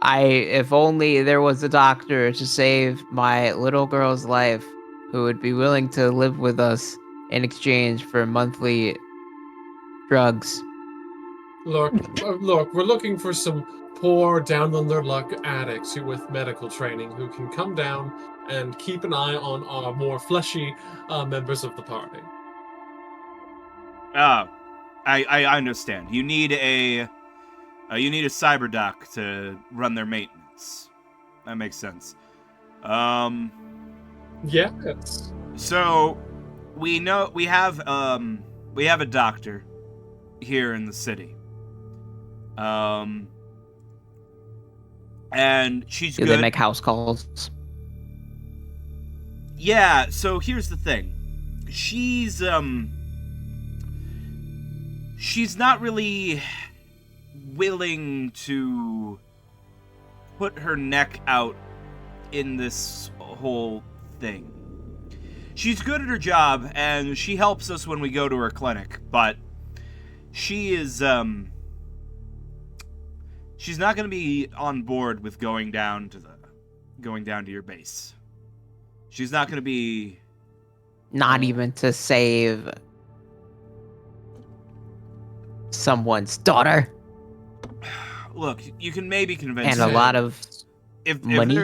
If only there was a doctor to save my little girl's life who would be willing to live with us in exchange for monthly drugs. Look, we're looking for some poor, down on their luck addicts with medical training who can come down and keep an eye on our more fleshy members of the party. I understand. You need a cyber doc to run their maintenance. That makes sense. Yes. So we have a doctor here in the city. And she's Do good. they make house calls? Yeah, so here's the thing. She's not really willing to put her neck out in this whole thing. She's good at her job, and she helps us when we go to her clinic, but she is, she's not going to be on board with going down to your base. She's not going to be... Not even to save someone's daughter? Look, you can maybe convince And her. a lot of money?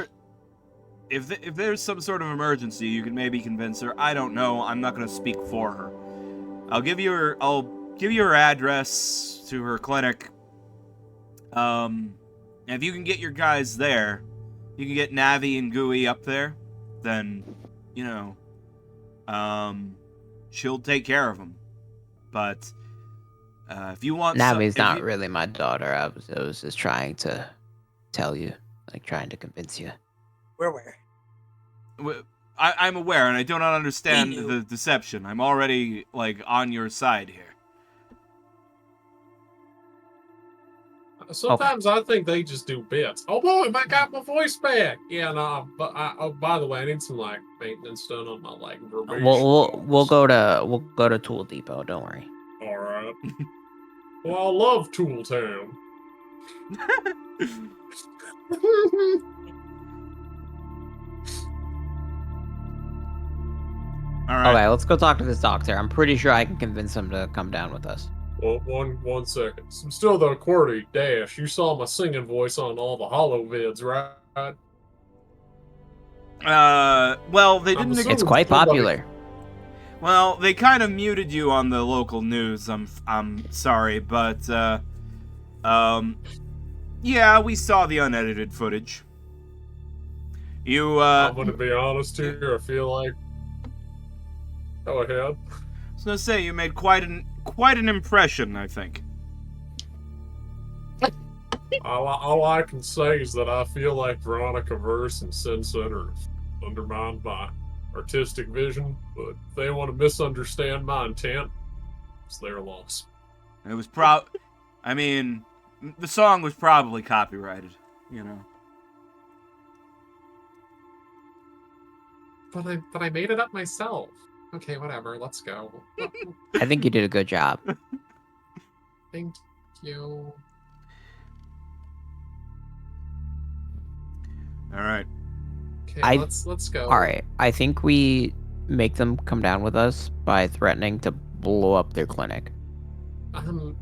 If there's some sort of emergency, you can maybe convince her. I don't know. I'm not going to speak for her. I'll give you her address to her clinic. And if you can get your guys there, you can get Navi and Gooey up there, then, you know, she'll take care of them. But if you want, Navi's not really my daughter. I was just trying to tell you, like trying to convince you. We're aware. I'm aware, and I do not understand We knew. the deception. I'm already, like, on your side here. Sometimes I think they just do bits. Oh boy, I got my voice back. Yeah, no. But by the way, I need some like maintenance done on my like verbation. We'll go to Tool Depot. Don't worry. All right. Well, I love Tool Town. All right. Okay, let's go talk to this doctor. I'm pretty sure I can convince him to come down with us. Well, one second. Still though, QWERTY, Dash, you saw my singing voice on all the hollow vids, right? Well, they didn't. assuming It's quite somebody- popular. Well, they kind of muted you on the local news. I'm sorry, but yeah, we saw the unedited footage. I'm gonna be honest here. I feel like. Go ahead. was gonna say you made quite an impression, I think. All I can say is that I feel like Veronica Verse and Sin Center undermined my artistic vision, but if they want to misunderstand my intent, it's their loss. It was I mean, the song was probably copyrighted, you know. But I made it up myself. Okay, whatever. Let's go. I think you did a good job. Thank you. All right. Okay, let's go. All right. I think we make them come down with us by threatening to blow up their clinic.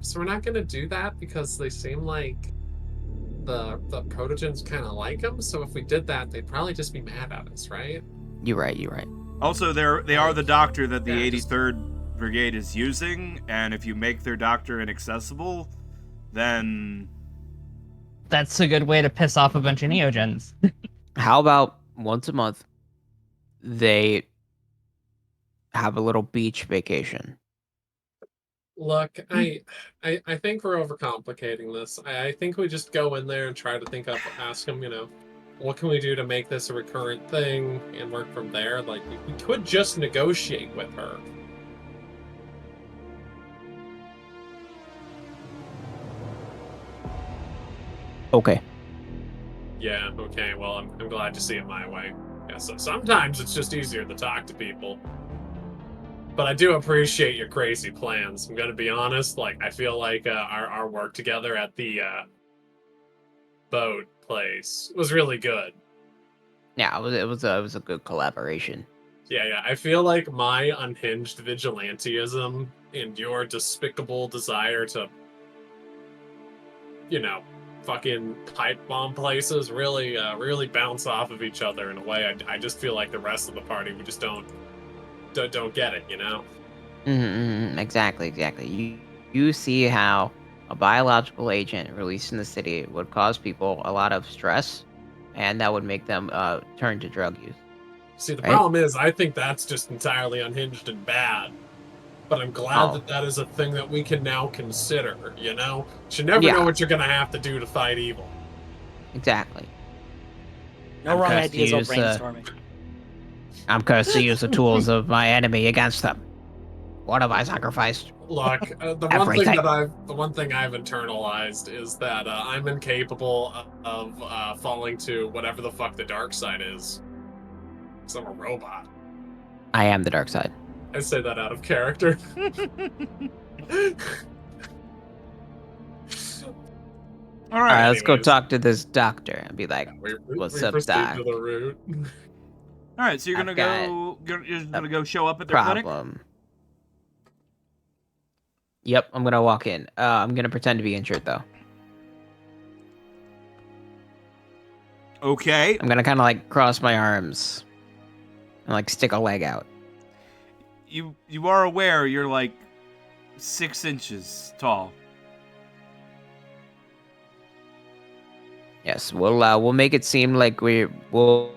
So we're not gonna do that because they seem like the protogens kind of like them. So if we did that, they'd probably just be mad at us, right? You're right. Also, they are the doctor that the Yeah, 83rd Brigade is using, and if you make their doctor inaccessible, then That's a good way to piss off a bunch of neogens. How about once a month, they have a little beach vacation? Look, I think we're overcomplicating this. I think we just go in there and try to ask them, what can we do to make this a recurrent thing and work from there? Like, we could just negotiate with her. Okay. Yeah, okay, well, I'm glad you see it my way. Yeah, so sometimes it's just easier to talk to people. But I do appreciate your crazy plans. I'm gonna be honest, like, I feel like our work together at the boat place was really good. Yeah, it was a good collaboration. Yeah, I feel like my unhinged vigilantism and your despicable desire to, fucking pipe bomb places really bounce off of each other in a way I just feel like the rest of the party, we just don't get it, Exactly. You see how a biological agent released in the city would cause people a lot of stress, and that would make them turn to drug use. See, the right? problem is, I think that's just entirely unhinged and bad. But I'm glad that is a thing that we can now consider, You never know what you're going to have to do to fight evil. Exactly. No wrong ideas or brainstorming. I'm cursed to use the tools of my enemy against them. What have I sacrificed? Look, the one thing I've internalized is that I'm incapable of falling to whatever the fuck the dark side is. Because I'm a robot. I am the dark side. I say that out of character. All right, let's go talk to this doctor and be like, "What's up, doc?" To the route. All right, so you're gonna go show up at their clinic? Yep, I'm gonna walk in. I'm gonna pretend to be injured though. Okay. I'm gonna kind of like cross my arms and like stick a leg out. You are aware you're like 6 inches tall. Yes, we'll make it seem like we'll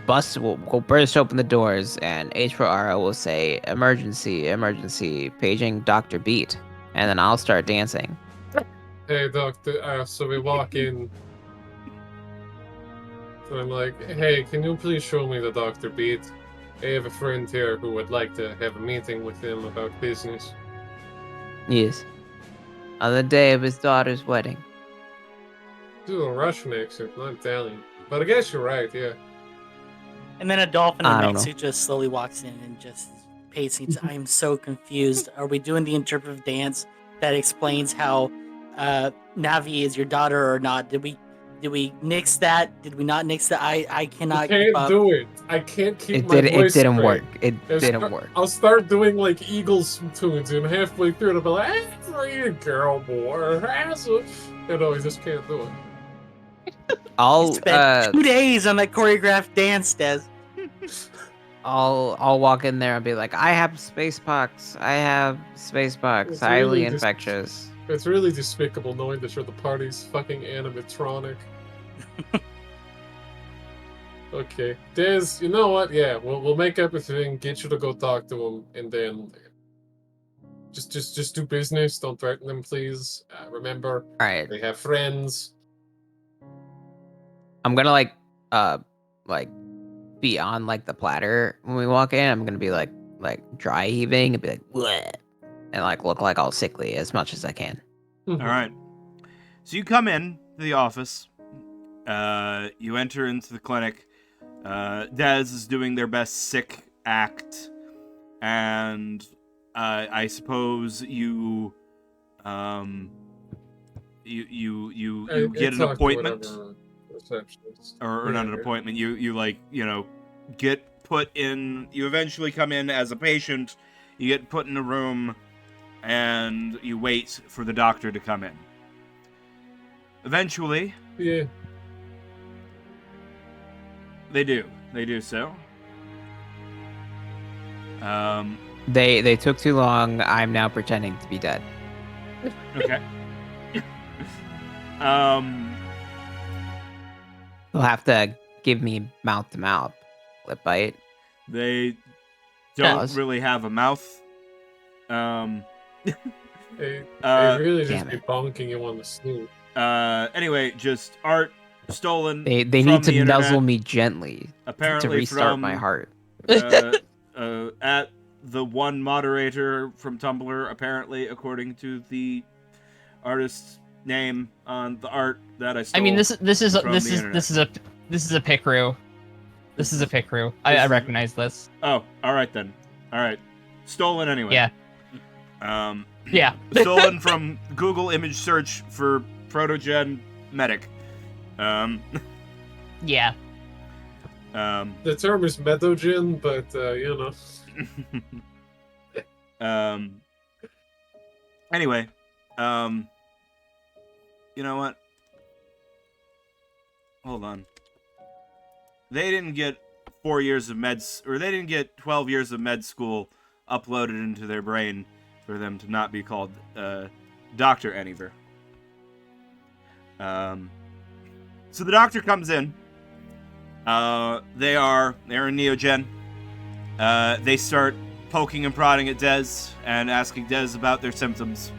burst open the doors, and H4R will say emergency, paging Dr. Beat, and then I'll start dancing. Hey, doctor. So we walk in. So I'm like, hey, can you please show me the Dr. Beat? I have a friend here who would like to have a meeting with him about business. Yes. On the day of his daughter's wedding. Do a Russian accent, not Italian. But I guess you're right, yeah. And then a dolphin in mix who just slowly walks in and just pacing. I am so confused. Are we doing the interpretive dance that explains how Navi is your daughter or not? Did we nix that? Did we not nix that? I cannot. I can't do it. I can't keep my voice It didn't straight. work. It didn't work. I'll start doing like Eagles tunes, and halfway through, I'll be like, "Hey, free girl, boy, I just can't do it." I'll spent 2 days on that choreographed dance, Des. I'll walk in there and be like, I have space pox. Highly infectious. It's really despicable knowing that you're the party's fucking animatronic. Okay, Des, you know what? Yeah, we'll make everything, get you to go talk to him, and then Just do business. Don't threaten them, please. Remember, All right. they have friends. I'm gonna like be on like the platter when we walk in. I'm gonna be like dry heaving and be like, bleh, and like look like all sickly as much as I can. All right. So you come in to the office. You enter into the clinic. Dez is doing their best sick act, and I suppose you get an appointment, or not an appointment. You like get put in. You eventually come in as a patient. You get put in a room, and you wait for the doctor to come in. Eventually, Yeah. They do so. They took too long. I'm now pretending to be dead. Okay. They'll have to give me mouth to mouth lip bite. They don't Pause. really have a mouth. They really just damn be it. bonking you on the snoot. Anyway, just art stolen. They from need to the internet, nuzzle me gently apparently to restart from, my heart. At the one moderator from Tumblr, apparently, according to the artist's name on the art that I stole. I mean, this is from the internet. this is a Picru. This is a Picru. I recognize this. Oh, all right then. All right, stolen anyway. Yeah. Yeah. Stolen from Google image search for Protogen Medic. Yeah. The term is methogen, but Anyway, you know what? Hold on. They didn't get 4 years of or they didn't get 12 years of med school uploaded into their brain for them to not be called Dr. Eniver. So the doctor comes in. They're in Neogen. They start poking and prodding at Dez and asking Dez about their symptoms.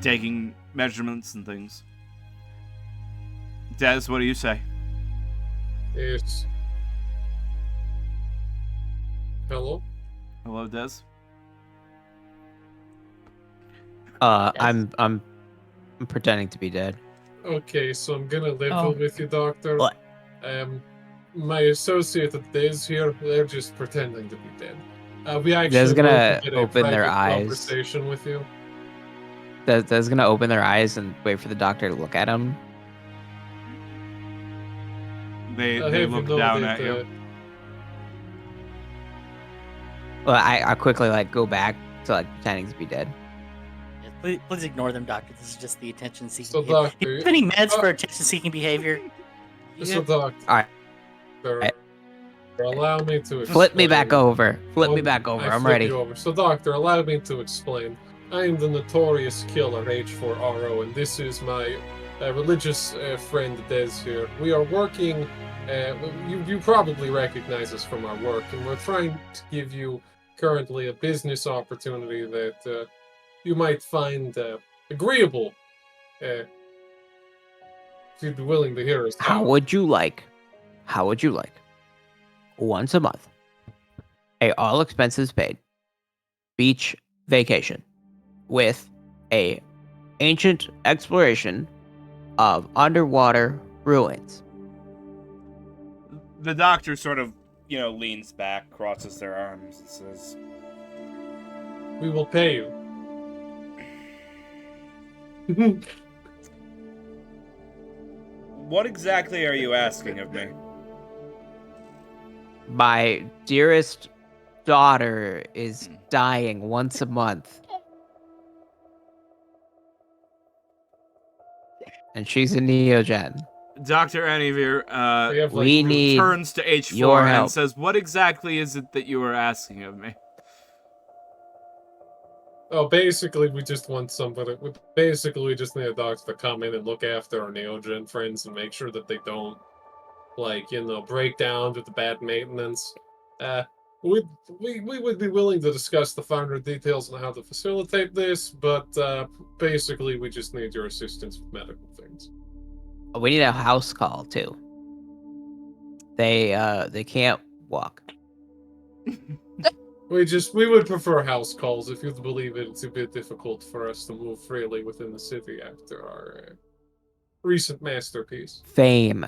Taking measurements and things. Dez, what do you say? it's hello. Hello, Dez. I'm pretending to be dead. Okay, so I'm gonna level Oh. with you, Doctor. What? My associate at Days here, they're just pretending to be dead. We actually Dez gonna want to get a open their private eyes. conversation with you. They're gonna open their eyes and wait for the doctor to look at him. They have you look know down that, at you. Well, I quickly go back to pretending to be dead. Yeah, please ignore them, doctor. This is just the attention-seeking So, behavior. doctor, Do you have any meds for attention-seeking behavior? So, Doctor. All right. Doctor, allow me to Flip me back explain. over. Flip me back over. I'm flip ready. you over. So, Doctor, allow me to explain. I am the notorious killer H4RO, and this is my religious friend Dez here. We are working. You probably recognize us from our work, and we're trying to give you currently a business opportunity that you might find agreeable. If you'd be willing to hear us. How would you like once a month a all expenses paid beach vacation with a ancient exploration of underwater ruins? The doctor sort of, leans back, crosses their arms, and says, We will pay you. "What exactly are you asking of me?" My dearest daughter is dying once a month. And she's a Neogen. Dr. Anivir we need turns to H4 your and help. says, "What exactly is it that you are asking of me?" Oh, basically, we just want somebody. We just need a doctor to come in and look after our Neogen friends and make sure that they don't, break down with the bad maintenance. We would be willing to discuss the finer details on how to facilitate this, but basically we just need your assistance with medical things. We need a house call too. They can't walk. We would prefer house calls if you believe it's a bit difficult for us to move freely within the city after our recent masterpiece. Fame.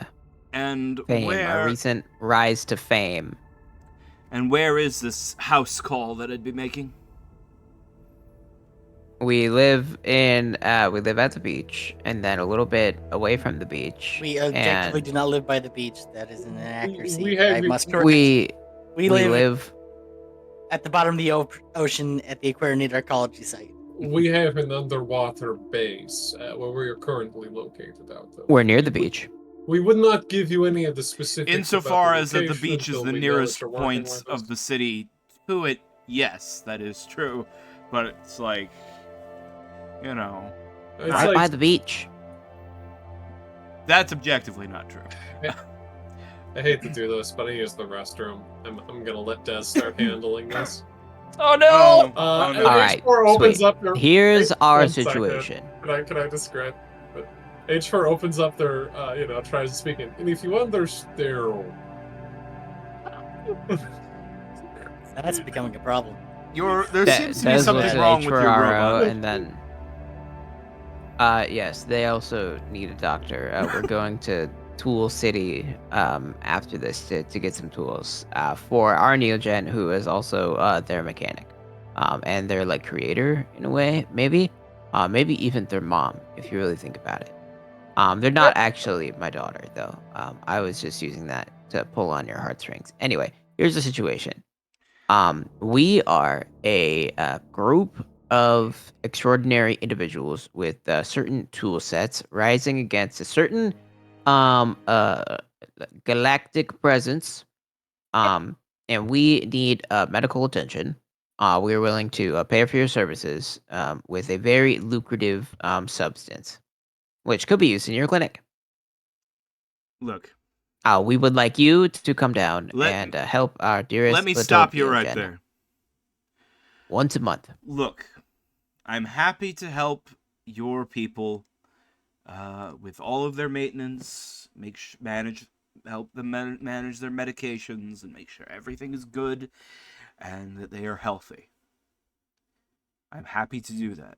And Fame. where? Our recent rise to fame. And where is this house call that I'd be making? We live at the beach, and then a little bit away from the beach. We objectively do not live by the beach. That is an inaccuracy. have I you- must correct. We live at the bottom of the ocean at the Aquarian Archaeology site. We have an underwater base where we are currently located out there. We're near the beach. We would not give you any of the specifics. Insofar as that the location beach is until the we know that nearest you're working point with us. of the city to it, yes, that is true. But it's like, you know, It's Right like- by the beach. that's objectively not true. I hate to do this, but I use the restroom. I'm gonna let Des start handling this. Oh no! Oh, no. All right, H4 opens sweet. up their. Here's our One second. situation. Can I describe? But H4 opens up their, tries to speak in. And if you understand, That's becoming a problem. There seems to be Des something looks at wrong with your H4RO, robot. and then yes, they also need a doctor. We're going to Tool City after this to get some tools for our Neogen, who is also their mechanic, and their like creator in a way, maybe even their mom if you really think about it. They're not actually my daughter though. I was just using that to pull on your heartstrings. Anyway, here's the situation. We are a group of extraordinary individuals with certain tool sets rising against a certain galactic presence, and we need medical attention. We are willing to pay for your services with a very lucrative substance, which could be used in your clinic. Look, We would like you to come down Let- and help our dearest. let me little stop you right Neogen there. Once a month. Look, I'm happy to help your people with all of their maintenance, help them manage their medications, and make sure everything is good and that they are healthy. I'm happy to do that.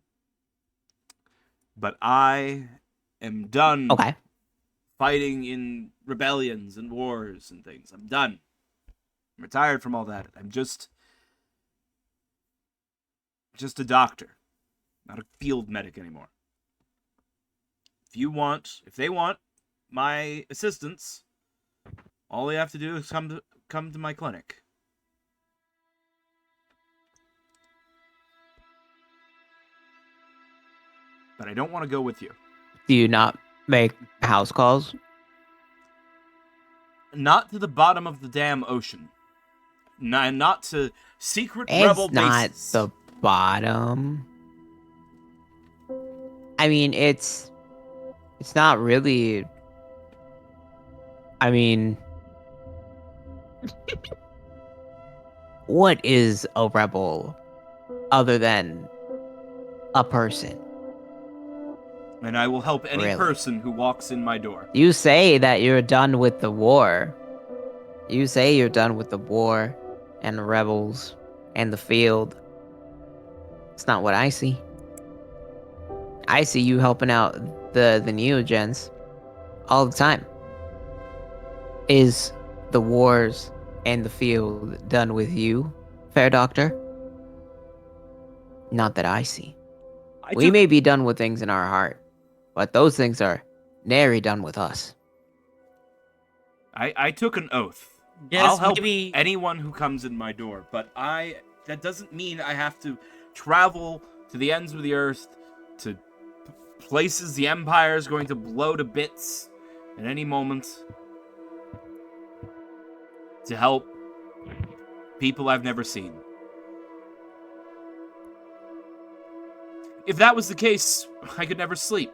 But I am done Okay. fighting in rebellions and wars and things. I'm done. I'm retired from all that. I'm just a doctor, not a field medic anymore. If they want my assistance, all they have to do is come to my clinic. But I don't want to go with you. Do you not make house calls? Not to the bottom of the damn ocean. Not to secret It's rebel not bases. the bottom. I mean, it's not really. I mean, what is a rebel other than a person? And I will help any Really? person who walks in my door. You say that you're done with the war. You say you're done with the war and the rebels and the field. It's not what I see. I see you helping out the Neogens all the time. Is the wars and the field done with you, fair doctor? Not that I see. We may be done with things in our heart, but those things are nary done with us. I took an oath. Yes, I'll help maybe anyone who comes in my door, but that doesn't mean I have to travel to the ends of the earth to places the Empire is going to blow to bits at any moment to help people I've never seen. If that was the case, I could never sleep.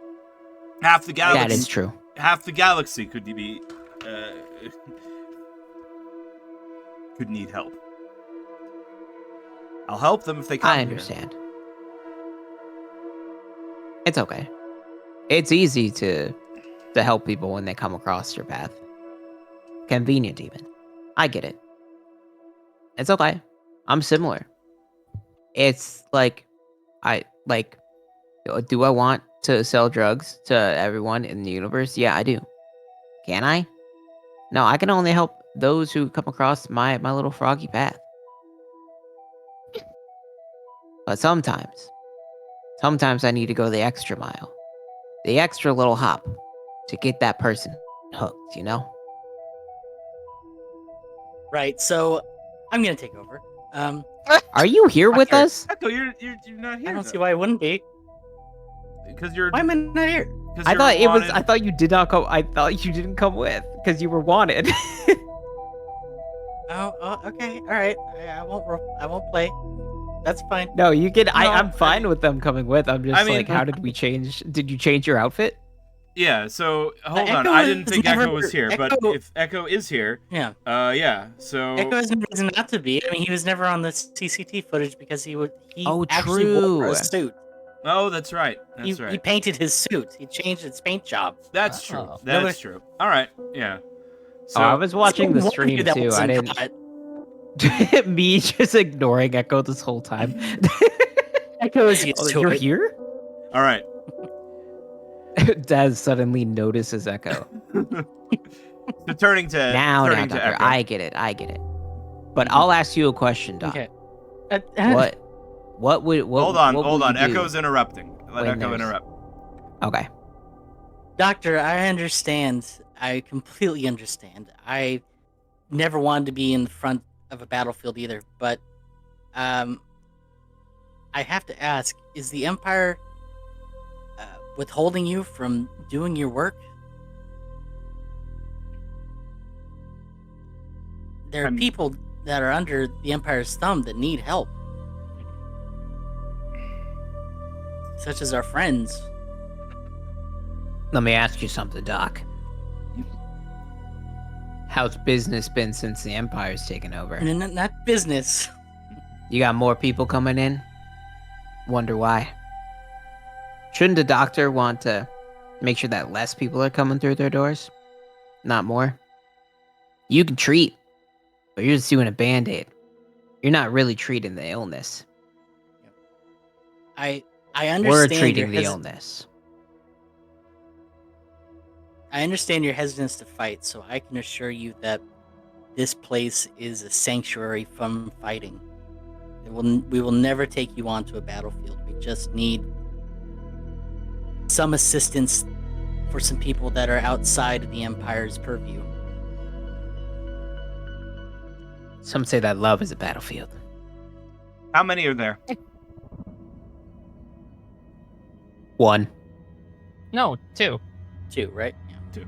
Half the galaxy. That is true. Half the galaxy could be could need help. I'll help them if they come I here. understand. It's okay. It's easy to help people when they come across your path. Convenient, even. I get it. It's okay. I'm similar. It's like, do I want to sell drugs to everyone in the universe? Yeah, I do. Can I? No, I can only help those who come across my little froggy path. But sometimes I need to go the extra mile, the extra little hop to get that person hooked, you know? Right. So I'm gonna take over. Are you here with Doctor, us? Echo, you're not here. I don't see why I wouldn't be. Because you're. Why am I not here? I thought you did not come. I thought you didn't come with because you were wanted. Oh, okay, all right. I won't play. That's fine. No, you can. No, I'm fine I mean- with them coming with. I'm just I mean- like, how did we change? Did you change your outfit? Yeah. So hold on. Echo I didn't was think never- Echo was here, but Echo- if Echo is here, Yeah. yeah. So. Echo has no reason not to be. I mean, he was never on the CCT footage because he Oh, actually wore true. a suit. Oh, that's right. That's He right. painted his suit. He changed its paint job. That's true. Oh. That's true. All right. Yeah. So Oh, I was watching the So stream that too. I wasn't didn't. cut. Me just ignoring Echo this whole time. Echo is used Oh, to you're it. here? All right. Daz suddenly notices Echo. So turning to Now, Echo. Doctor, I get it. But I'll ask you a question, Doc. Okay. What would? Hold on. Echo's interrupting. Let when Echo there's- interrupt. Okay. Doctor, I understand. I completely understand. I never wanted to be in the front of a battlefield either, but I have to ask, is the Empire withholding you from doing your work? There are I'm- people that are under the Empire's thumb that need help. Such as our friends. Let me ask you something, Doc. How's business been since the Empire's taken over? And not business. You got more people coming in? Wonder why? Shouldn't a doctor want to make sure that less people are coming through their doors? Not more? You can treat, but you're just doing a band-aid. You're not really treating the illness. I understand. We're your treating the illness. I understand your hesitance to fight, so I can assure you that this place is a sanctuary from fighting. We will never take you onto a battlefield. We just need some assistance for some people that are outside of the Empire's purview. Some say that love is a battlefield. How many are there? One. No, 2. Too, right? Yeah.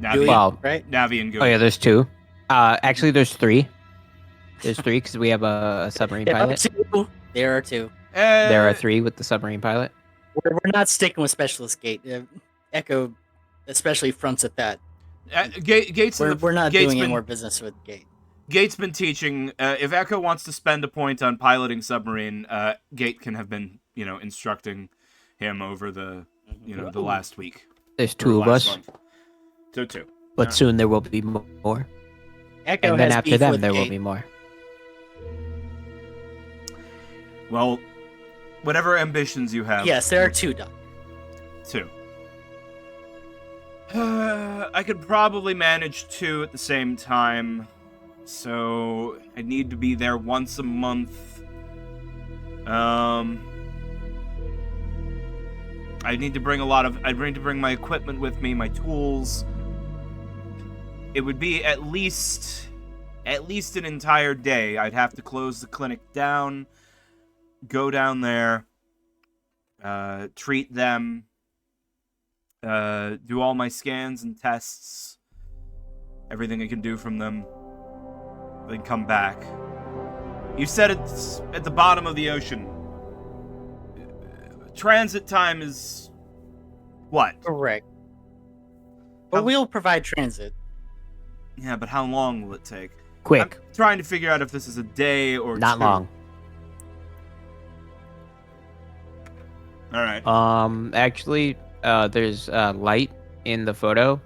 Navi, Julia, Well, right? Navi and Go. Oh yeah, there's 2. Actually, there's 3. There's 3 because we have a submarine There are pilot. 2. There are 2. There are 3 with the submarine pilot. We're not sticking with Specialist Gate. Echo especially fronts at that. Gates. We're not Gates doing any been- more business with Gate. Gate's been teaching. If Echo wants to spend a point on piloting submarine, Gate can have been, instructing him over the, the last week. There's or 2 of last us, month. So 2. but Alright. soon there will be more. Echo And then has after beef them, with there will Gate. be more. Well, whatever ambitions you have. Yes, there are 2, Doc. 2. I could probably manage 2 at the same time. So I need to be there once a month. I need to bring I'd need to bring my equipment with me, my tools. It would be at least an entire day. I'd have to close the clinic down, go down there, treat them, do all my scans and tests, everything I can do from them, then come back. You said it's at the bottom of the ocean. Transit time is what? Correct. But we'll provide transit. Yeah, but how long will it take? Quick, I'm trying to figure out if this is a day or not 2. long. All right. Actually, there's light in the photo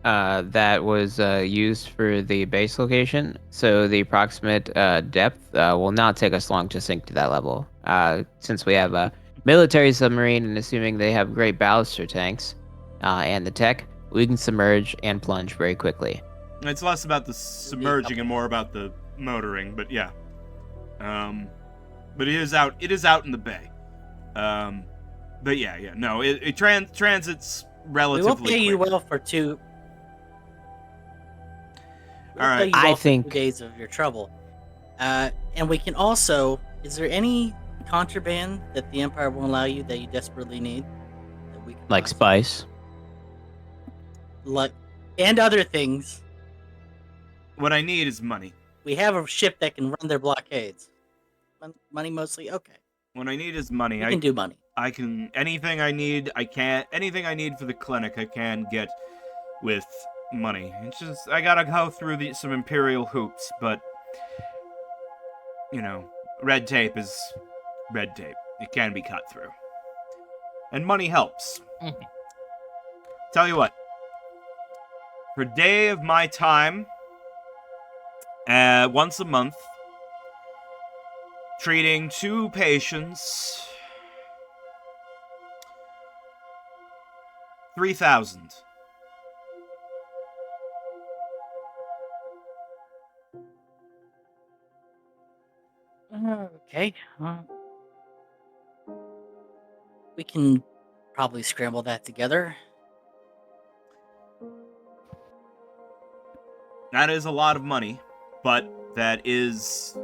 that was used for the base location, so the approximate depth will not take us long to sink to that level. Since we have a military submarine, and assuming they have great baluster tanks and the tech, we can submerge and plunge very quickly. It's less about the submerging and more about the motoring, but yeah. But it is out in the bay. But yeah. No, it transits relatively. We will pay you well for two. All right. I think 2 days of your trouble, and we can also. Is there any contraband that the Empire won't allow you that you desperately need? That we can like possibly- spice. like, and other things. What I need is money. We have a ship that can run their blockades. Money mostly, okay. What I need is money. We can do money. I can anything I need. Anything I need for the clinic. I can get with money. It's just I gotta go through some imperial hoops, but red tape is red tape. It can be cut through, and money helps. Mhm. Tell you what. For a day of my time, once a month, treating 2 patients, 3,000. Okay. We can probably scramble that together. That is a lot of money, but that is,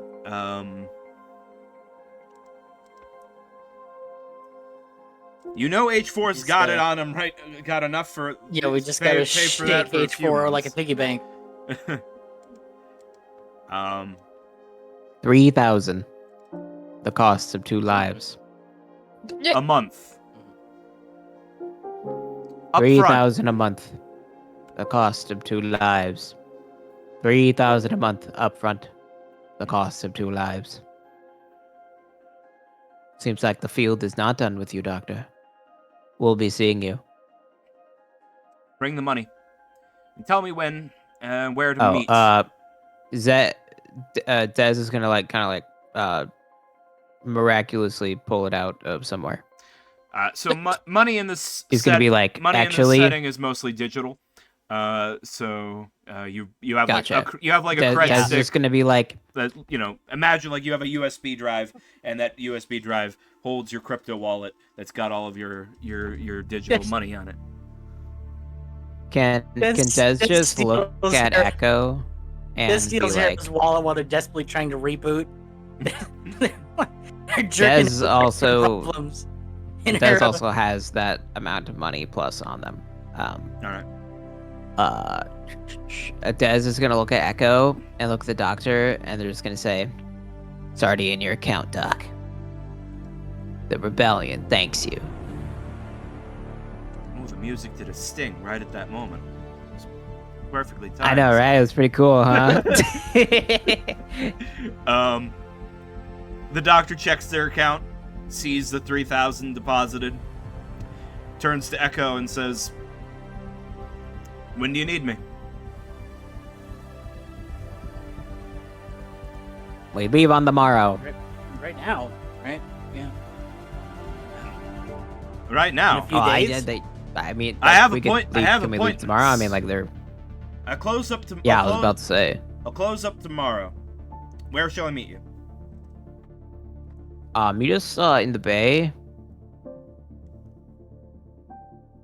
H4's He's got got- it on him, right? Got enough for... Yeah, we just pay gotta for that shake for a few H4 like a months. piggy bank. 3,000. The cost of 2 lives. A month. Up front. 3,000 a month. The cost of 2 lives. 3,000 a month upfront. The cost of 2 lives. Seems like the field is not done with you, Doctor. We'll be seeing you. Bring the money. And tell me when and where to meet. Dez is gonna miraculously pull it out of somewhere. Money in this He's gonna be like, money actually, in this setting is mostly digital. You have Gotcha. you have like a Dez credit is stick just gonna be like, that imagine like you have a USB drive, and that USB drive holds your crypto wallet that's got all of your digital Yes. money on it. can Dez just look steals at her- Echo and This be steals like, his wallet while they're desperately trying to reboot. They're jerking Dez out also problems in Dez her- also has that amount of money plus on them. All right. Dez is gonna look at Echo and look at the doctor, and they're just gonna say, "It's already in your account, Doc. The rebellion thanks you." Oh, the music did a sting right at that moment. It's perfectly timed. I know, right? It was pretty cool, huh? The doctor checks their account, sees the 3,000 deposited, turns to Echo and says, "When do you need me?" We leave on the morrow. right now, right? Yeah. Right now. In a few I days? did. I mean, I have we a could point- I leave- have can we leave appointments. tomorrow? I mean, like they're. I close up to. Yeah, I was about to say. I'll close up tomorrow. Where shall I meet you? Meet us in the bay.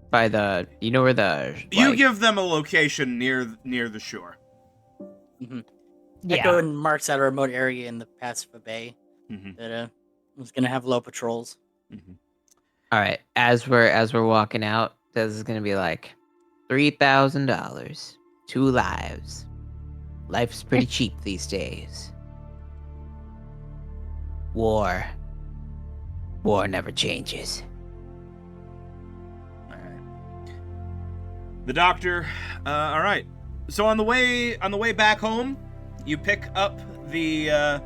By the, you know where the. You like- give them a location near the shore. Echo and marks out a remote area in the Pacific Bay Mm-hmm. that was gonna have low patrols. Mm-hmm. All right, as we're walking out, Dez is gonna be like, $3,000, 2 lives. Life's pretty cheap these days. War never changes. All right. The doctor. All right. So on the way back home, you pick up the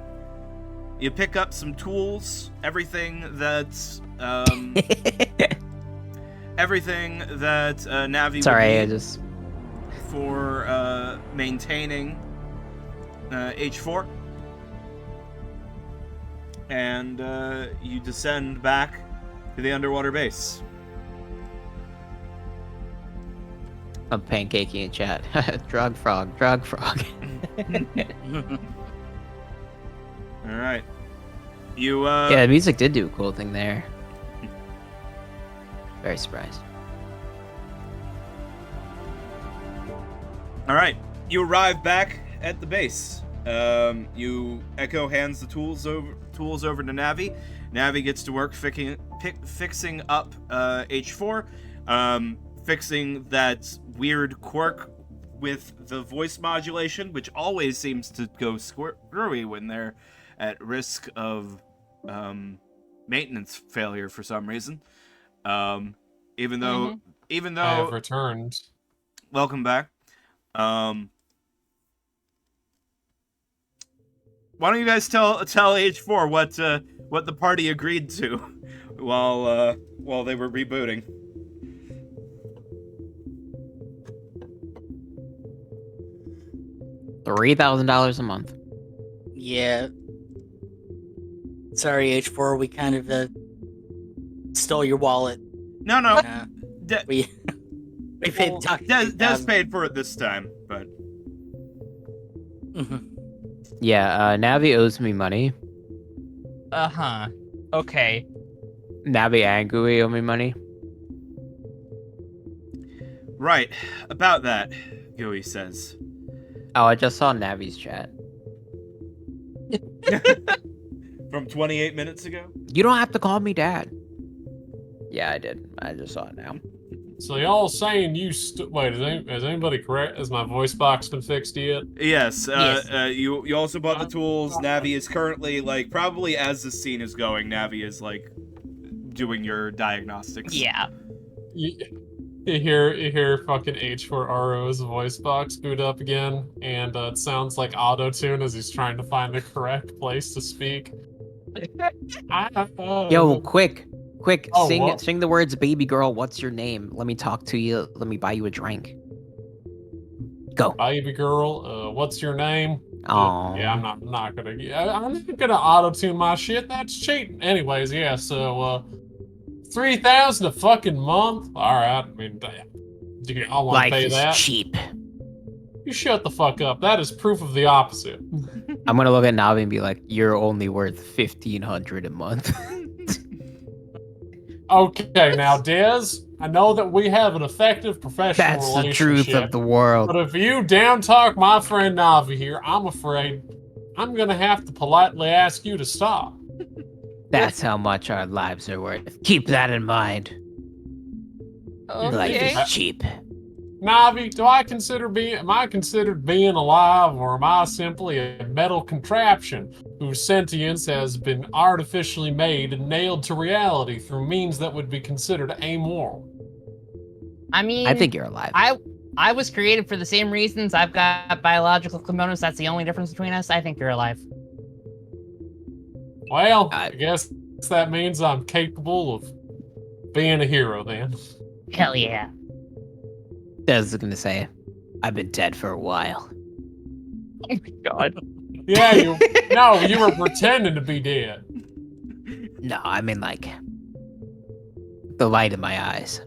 You pick up some tools, everything that Navi Sorry, I would need just for maintaining H4. And you descend back to the underwater base. I'm pancaking in chat. Drug frog, drug frog. All right. You Yeah, the music did do a cool thing there. Very surprised. All right. You arrive back at the base. You Echo hands the tools over to Navi. Navi gets to work fixing up H4, fixing that weird quirk with the voice modulation, which always seems to go screwy when they're at risk of maintenance failure for some reason. Even though I have returned. welcome back. Why don't you guys tell H4 what the party agreed to while they were rebooting? $3,000 a month. Yeah. Sorry, H4. We kind of stole your wallet. No. We paid Doc. Des paid for it this time, but Yeah, Navi owes me money. Uh-huh. Okay. Navi and Gui owe me money. right about that, Gooey says. Oh, I just saw Navi's chat. From 28 minutes ago? You don't have to call me dad. Yeah, I did. I just saw it now. So y'all saying you wait? Is anybody correct? Has my voice box been fixed yet? Yes. Yes. You also bought the tools. Navi is currently, like, probably as the scene is going, Navi is, like, doing your diagnostics. Yeah. You hear fucking H4RO's voice box boot up again, and it sounds like auto-tune as he's trying to find the correct place to speak. Yo, quick, Oh, sing the words "baby girl, what's your name? Let me talk to you. Let me buy you a drink." Go. Baby girl, what's your name? Aw. Yeah, I'm not gonna auto-tune my shit. That's cheating. Anyways, yeah, so 3,000 a fucking month. All right, I mean, damn. Do you all want to Life pay is that? cheap. You shut the fuck up. That is proof of the opposite. I'm gonna look at Navi and be like, "You're only worth $1,500 a month." Okay, now, Dez, I know that we have an effective professional That's the relationship. truth of the world. But if you down talk my friend Navi here, I'm afraid I'm gonna have to politely ask you to stop. That's how much our lives are worth. Keep that in mind. Life Okay. is cheap. Navi, am I considered being alive, or am I simply a metal contraption whose sentience has been artificially made and nailed to reality through means that would be considered amoral? I mean, I think you're alive. I was created for the same reasons. I've got biological components. That's the only difference between us. I think you're alive. Well, I guess that means I'm capable of being a hero then. Hell yeah. I was gonna say, I've been dead for a while. Oh my god. Yeah, you were pretending to be dead. No, I mean like the light in my eyes.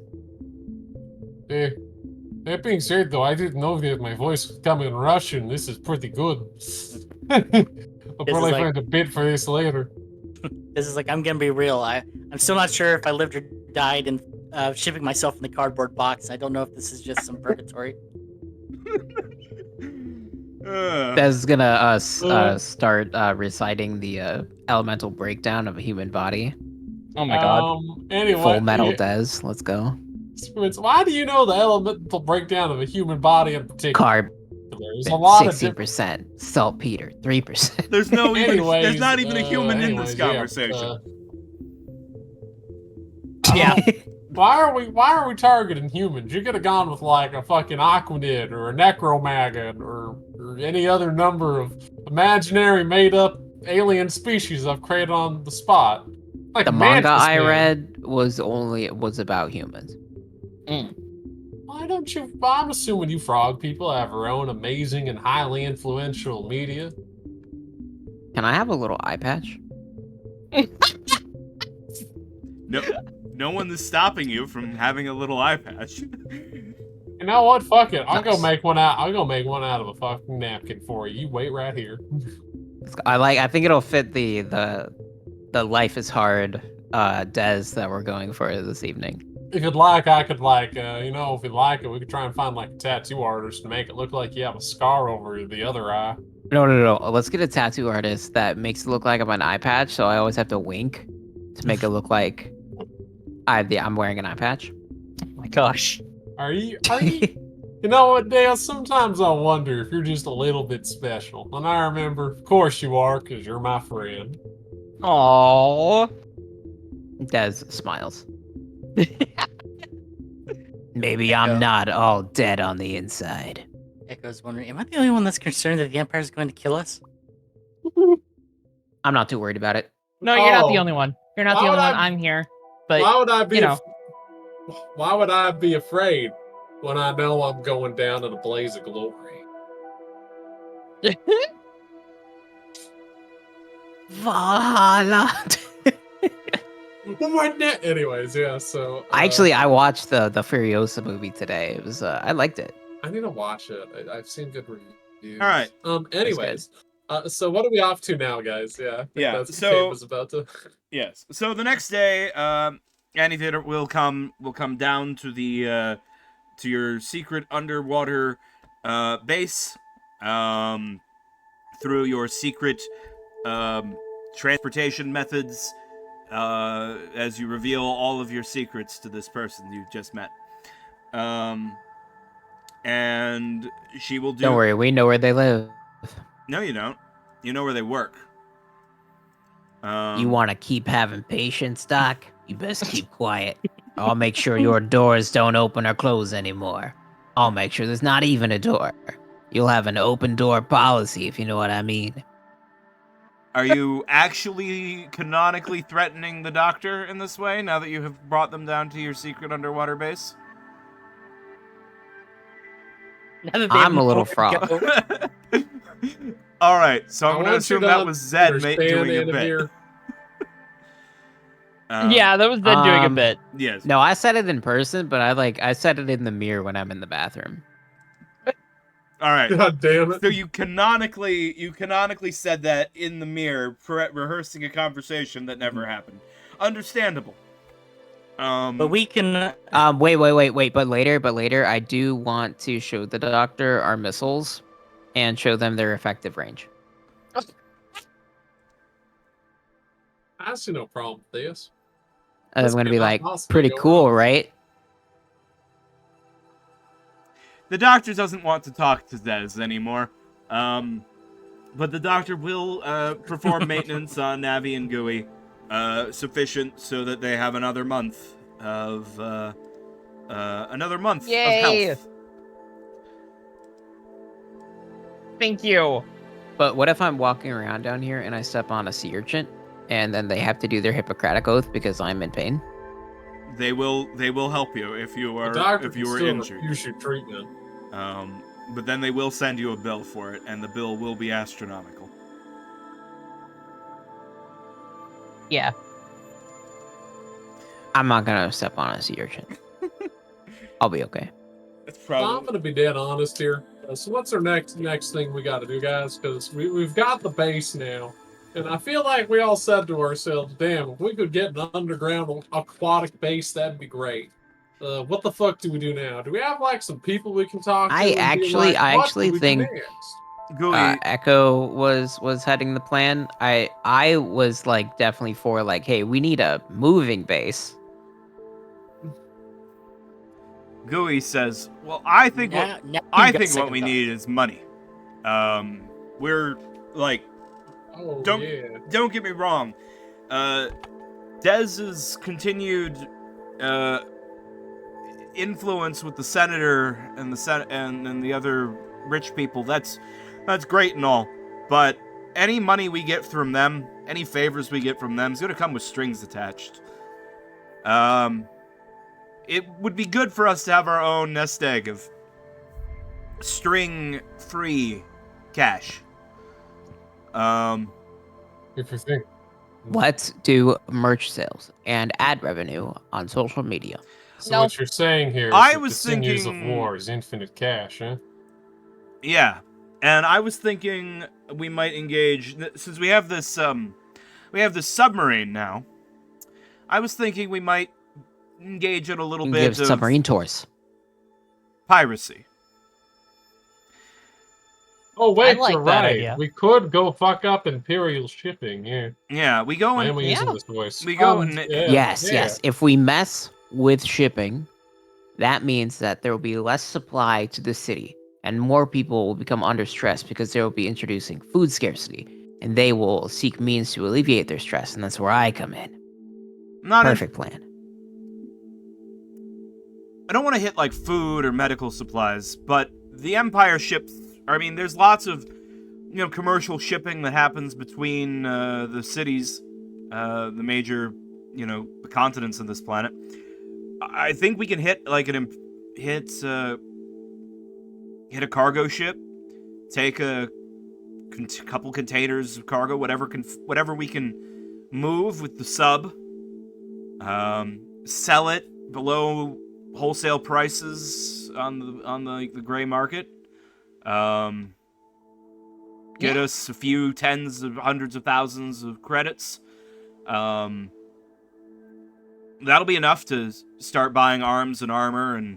That being said, though, I didn't know that my voice was coming in Russian. This is pretty good. I'll probably find a bit for this later. This is like, I'm gonna be real. I'm still not sure if I lived or died in shipping myself in the cardboard box. I don't know if this is just some purgatory. That's gonna start reciting the elemental breakdown of a human body. Oh my god. Anyway, Full Metal Des, let's go. Why do you know the elemental breakdown of a human body in particular? Carb, There's a lot of 60%. Saltpeter, 3%. There's no Anyways, there's not even a human in this conversation. Yeah. Why are we targeting humans? You could have gone with like a fucking Aquanid or a Necromaggot or any other number of imaginary made up alien species I've created on the spot. Like The manga Mantis I Man. read was about humans. Why don't you? I'm assuming you frog people have your own amazing and highly influential media. Can I have a little eye patch? No one is stopping you from having a little eye patch. You know what? Fuck it. I'll go Nice. make one out. I'll go make one out of a fucking napkin for you. You wait right here. I think it'll fit the life is hard Des that we're going for this evening. If you'd like, I could if you'd like it, we could try and find like a tattoo artist to make it look like you have a scar over the other eye. No. Let's get a tattoo artist that makes it look like I'm an eye patch, so I always have to wink to make it look like I'm wearing an eye patch. Oh my gosh. Are you? You know what, Dale? Sometimes I wonder if you're just a little bit special. And I remember, of course you are, because you're my friend. Aww. Des smiles. Maybe I'm not all dead on the inside. Echo's wondering, am I the only one that's concerned that the Empire's going to kill us? I'm not too worried about it. No, you're not the Oh. only one. You're not Why the only would one. I- I'm here. But Why would I be? you know. Why would I be afraid when I know I'm going down in a blaze of glory? Valhalla. Anyways, yeah. So I watched the Furiosa movie today. It was I liked it. I need to watch it. I've seen good reviews. All right. Anyways, so what are we off to now, guys? Yeah. I think Yeah, That's what so- Cave was about to. Yes. So the next day, Annie will come down to the to your secret underwater base through your secret transportation methods as you reveal all of your secrets to this person you just met. And she will do. Don't worry, we know where they live. No, you don't. You know where they work. You want to keep having patience, Doc? You best keep quiet. I'll make sure your doors don't open or close anymore. I'll make sure there's not even a door. You'll have an open door policy, if you know what I mean. Are you actually canonically threatening the Doctor in this way, now that you have brought them down to your secret underwater base? Now that they I'm a know little where to frog. go. Alright, so I'm I going to want you assume to that was Zed understand, doing a bit. Anavir. Yeah, that was them doing a bit. Yes. No, I said it in person, but I said it in the mirror when I'm in the bathroom. Alright. God damn it. So you canonically said that in the mirror, rehearsing a conversation that never happened. Understandable. But we can. Wait. But later, I do want to show the Doctor our missiles and show them their effective range. I see no problem with this. And I'm This going to be cannot like, possibly pretty go cool, wrong." right? The Doctor doesn't want to talk to Zez anymore. But the Doctor will perform maintenance on Navi and Gooey, sufficient so that they have another month of Yay! health. Thank you. But what if I'm walking around down here and I step on a sea urchin, and then they have to do their Hippocratic oath because I'm in pain? They will help you if you The are doctor can still injured. refuse your treatment. But then they will send you a bill for it, and the bill will be astronomical. Yeah. I'm not gonna step on a sea urchin. I'll be okay. It's I'm probably gonna be dead honest here. So what's our next thing we got to do, guys? Because we've got the base now, and I feel like we all said to ourselves, "Damn, if we could get an underground aquatic base, that'd be great." What the fuck do we do now? Do we have like some people we can talk to? I and be actually- like, I "What actually do we do think- next?" Gooey. Echo was heading the plan. I was like definitely for like, hey, we need a moving base. Gooey says, "Well, I think Now you what got we second need is money. We're like, Oh Don't- yeah. don't get me wrong. Dez's continued influence with the senator and the other rich people, that's great and all, but any money we get from them, any favors we get from them, is gonna come with strings attached. It would be good for us to have our own nest egg of string-free cash. If you think. Let's do merch sales and ad revenue on social media. So No. what you're saying here is I that was the sinews of thinking- war is infinite cash, huh? Yeah, and I was thinking we might engage, since we have this submarine now. I was thinking we might engage in a little You can bit give of submarine tours. piracy. Oh wait, like you're that right. idea. We could go fuck up Imperial shipping. Yeah, Yeah, we go I and am using Yeah. this voice. We go and- yeah, Yes, yeah. yes. If we mess with shipping, that means that there will be less supply to the city, and more people will become under stress because they will be introducing food scarcity, and they will seek means to alleviate their stress, and that's where I come in. not in- Perfect plan. I don't want to hit like food or medical supplies, but the Empire ships. I mean, there's lots of commercial shipping that happens between the cities, the major the continents of this planet. I think we can hit like hit a cargo ship, take a couple containers of cargo, whatever we can move with the sub, sell it below wholesale prices on the gray market. Get us a few tens of hundreds of thousands of credits. That'll be enough to start buying arms and armor and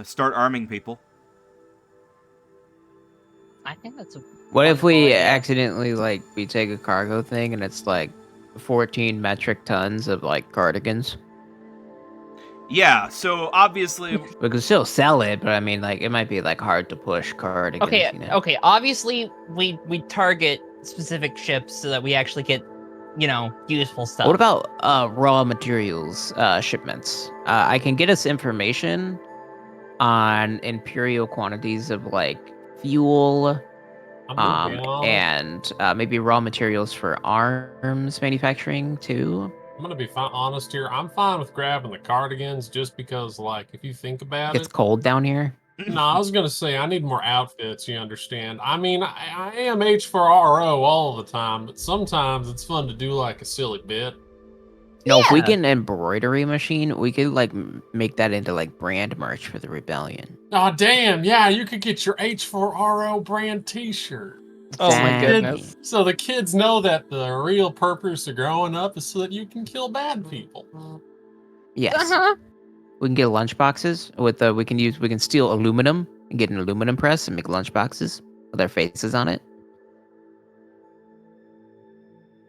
start arming people. I think that's a. What if wonderful we idea. accidentally we take a cargo thing and it's like 14 metric tons of cardigans? Yeah, so obviously, We could still sell it, but I mean it might be hard to push cardigans. Okay, you know? okay. Obviously, we target specific ships so that we actually get, useful stuff. What about raw materials shipments? I can get us information on imperial quantities of fuel, I'm gonna be honest. and maybe raw materials for arms manufacturing too. I'm gonna be honest here. I'm fine with grabbing the cardigans just because, if you think about It's it. cold down here. No, I was gonna say I need more outfits. You understand? I mean, I am H4RO all the time, but sometimes it's fun to do a silly bit. No, if we Yeah. get an embroidery machine, we could make that into brand merch for the rebellion. Oh damn! Yeah, you could get your H4RO brand T-shirt. Oh my Exactly. goodness. So the kids know that the real purpose of growing up is so that you can kill bad people. Yes. Uh-huh. We can get lunchboxes with we can steal aluminum and get an aluminum press and make lunchboxes with our faces on it.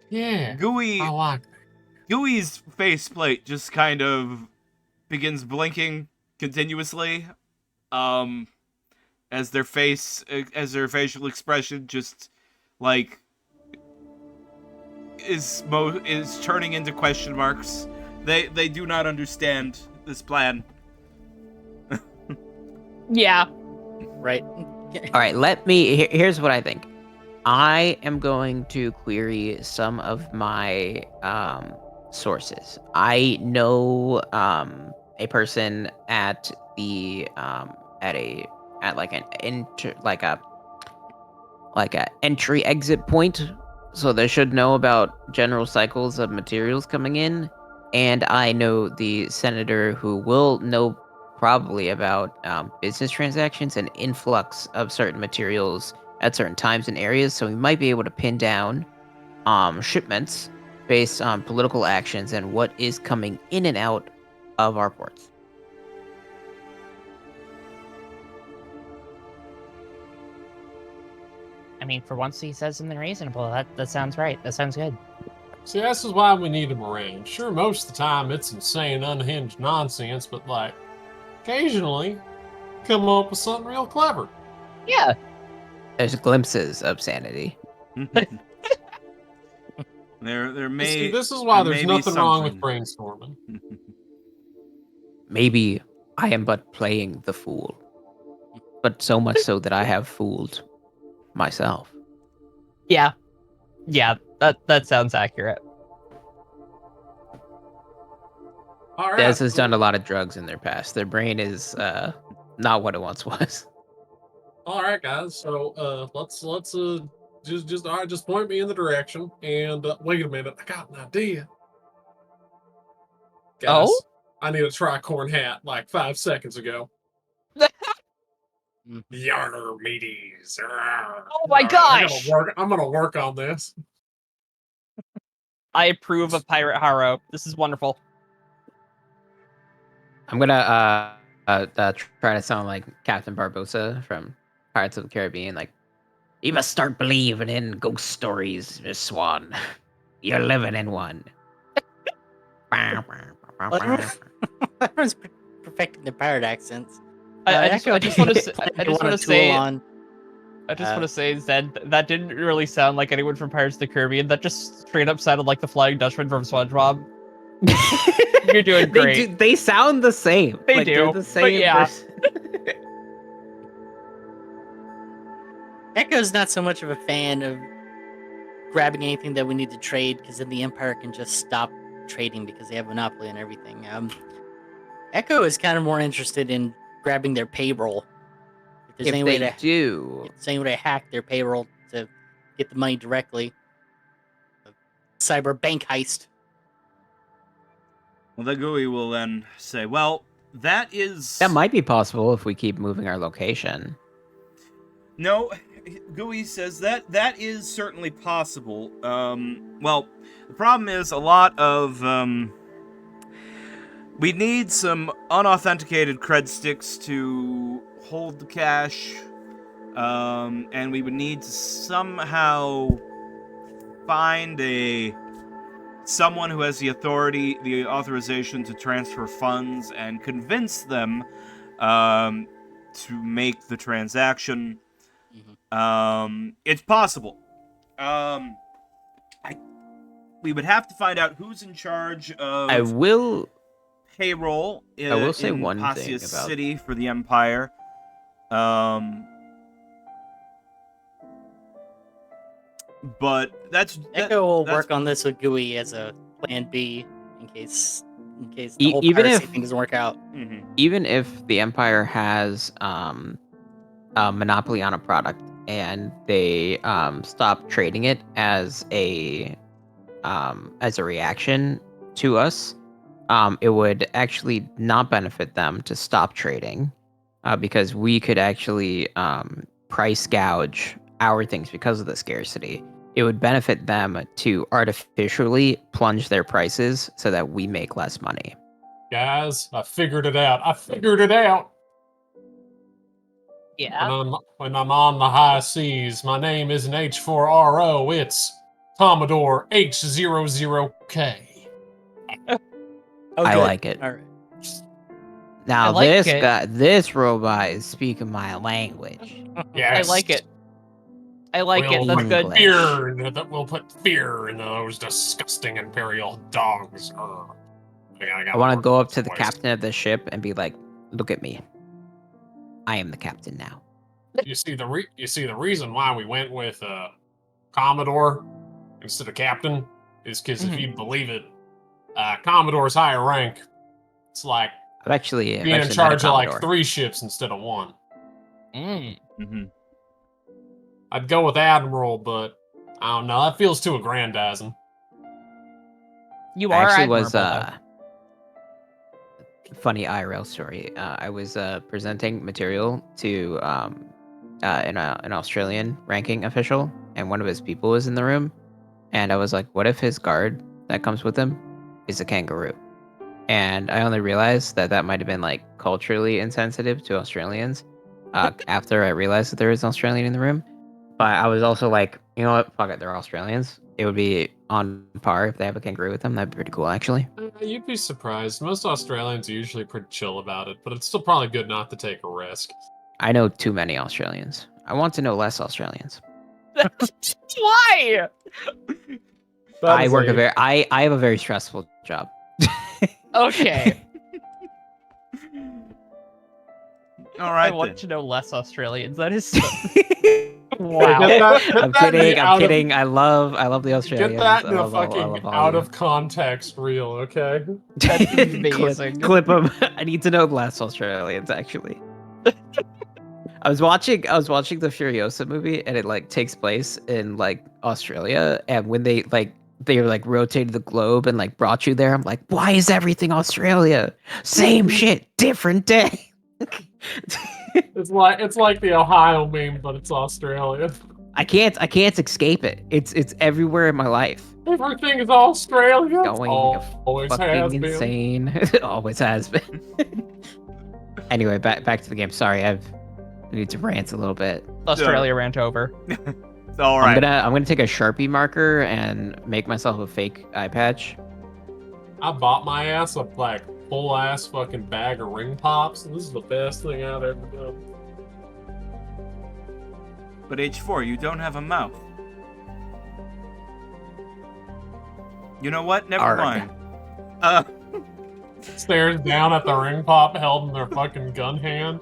Yeah, Gooey I like that. Gooey's faceplate just kind of begins blinking continuously, as their facial expression just is turning into question marks. They do not understand this plan. Yeah. Right. All right, here's what I think. I am going to query some of my sources. I know a person at the at a entry exit point, so they should know about general cycles of materials coming in, and I know the senator who will know probably about business transactions and influx of certain materials at certain times and areas, so we might be able to pin down shipments based on political actions and what is coming in and out of our ports. I mean, for once he says something reasonable. That sounds right. That sounds good. See, this is why we need them around. Sure, most of the time it's insane, unhinged nonsense, but occasionally come up with something real clever. Yeah. There's glimpses of sanity. There may See, this is why there there's may be nothing wrong with something. brainstorming. Maybe I am but playing the fool, but so much so that I have fooled myself. Yeah. Yeah, that sounds accurate. All right. Des has done a lot of drugs in their past. Their brain is not what it once was. All right, guys. So let's just all right. Just point me in the direction. And wait a minute, I got an idea, guys. Oh? I need a tricorn hat like 5 seconds ago. Yarner meaties. Oh my All right, gosh! I'm gonna work on this. I approve of Pirate Haro. This is wonderful. I'm gonna try to sound like Captain Barbosa from Pirates of the Caribbean. Like, you must start believing in ghost stories, Miss Swan. You're living in one. Everyone's perfecting their pirate accents. I just want to say, I just want to say, on. I just want to say, Zed, that didn't really sound like anyone from Pirates of the Caribbean. That just straight up sounded like the Flying Dutchman from SpongeBob. You're doing great. They sound the same. They like, do, They're the but same yeah. person. Echo's not so much of a fan of grabbing anything that we need to trade, because then the Empire can just stop trading because they have monopoly on everything. Echo is kind of more interested in grabbing their payroll. If there's If any they way to do, It's any way to hack their payroll to get the money directly. A cyber bank heist. Well, the GUI will then say, well, that might be possible if we keep moving our location. No, GUI says that is certainly possible. Well, the problem is a lot of, we need some unauthenticated cred sticks to hold the cash, and we would need to somehow find someone who has the authority, the authorization to transfer funds and convince them, to make the transaction. It's possible. We would have to find out who's in charge of payroll I will say in one thing Pasius about City for the Empire. But Echo will work on this with GUI as a plan B in case the whole even piracy if thing doesn't work out. Even if the Empire has a monopoly on a product and they stop trading it as a reaction to us, it would actually not benefit them to stop trading, because we could actually price gouge our things because of the scarcity. It would benefit them to artificially plunge their prices so that we make less money. Guys, I figured it out. Yeah. When I'm on the high seas, my name isn't H4RO, it's Commodore H00K. Oh, I good. like it. All right. Now I like this it. guy, this robot is speaking my language. Yes. I like it. I like it. That's good. We'll put fear in those disgusting Imperial dogs. I want to go up to the captain of the ship and be like, "Look at me. I am the captain now." You see the reason why we went with Commodore instead of Captain is because if you believe it, Commodore's higher rank. It's like I've actually being in charge of like 3 ships instead of 1. I'd go with Admiral, but I don't know. That feels too aggrandizing. You I are actually admirable, was though. funny IRL story. I was presenting material to an Australian ranking official, and one of his people was in the room, and I was like, "What if his guard that comes with him is a kangaroo?" And I only realized that might have been like culturally insensitive to Australians after I realized that there was an Australian in the room. But I was also like, you know what? Fuck it, they're Australians. It would be on par if they have a kangaroo with them. That'd be pretty cool, actually. You'd be surprised. Most Australians are usually pretty chill about it, but it's still probably good not to take a risk. I know too many Australians. I want to know less Australians. Why? I have a very stressful job. Okay. All right. I want to know less Australians. That is so... Wow. I'm kidding. I'm kidding. I love the Australians. Get that in I a love all fucking of out you. of context reel, okay? That's amazing. Clip them. I need to know less Australians actually. I was watching the Furiosa movie, and it like takes place in like Australia, and when they rotated the globe and like brought you there, I'm like, why is everything Australia? Same shit, different day. It's like the Ohio meme, but it's Australia. I can't escape it. It's everywhere in my life. Everything is Australia. Going Always has fucking been. insane. It always has been. Anyway, back to the game. Sorry, I need to rant a little bit. Australia rant over. It's all right. I'm gonna take a Sharpie marker and make myself a fake eye patch. I bought my ass a like full ass fucking bag of ring pops, and this is the best thing I've ever done. But H4, you don't have a mouth. You know what? Never Arg. mind. Stares down at the ring pop held in their fucking gun hand.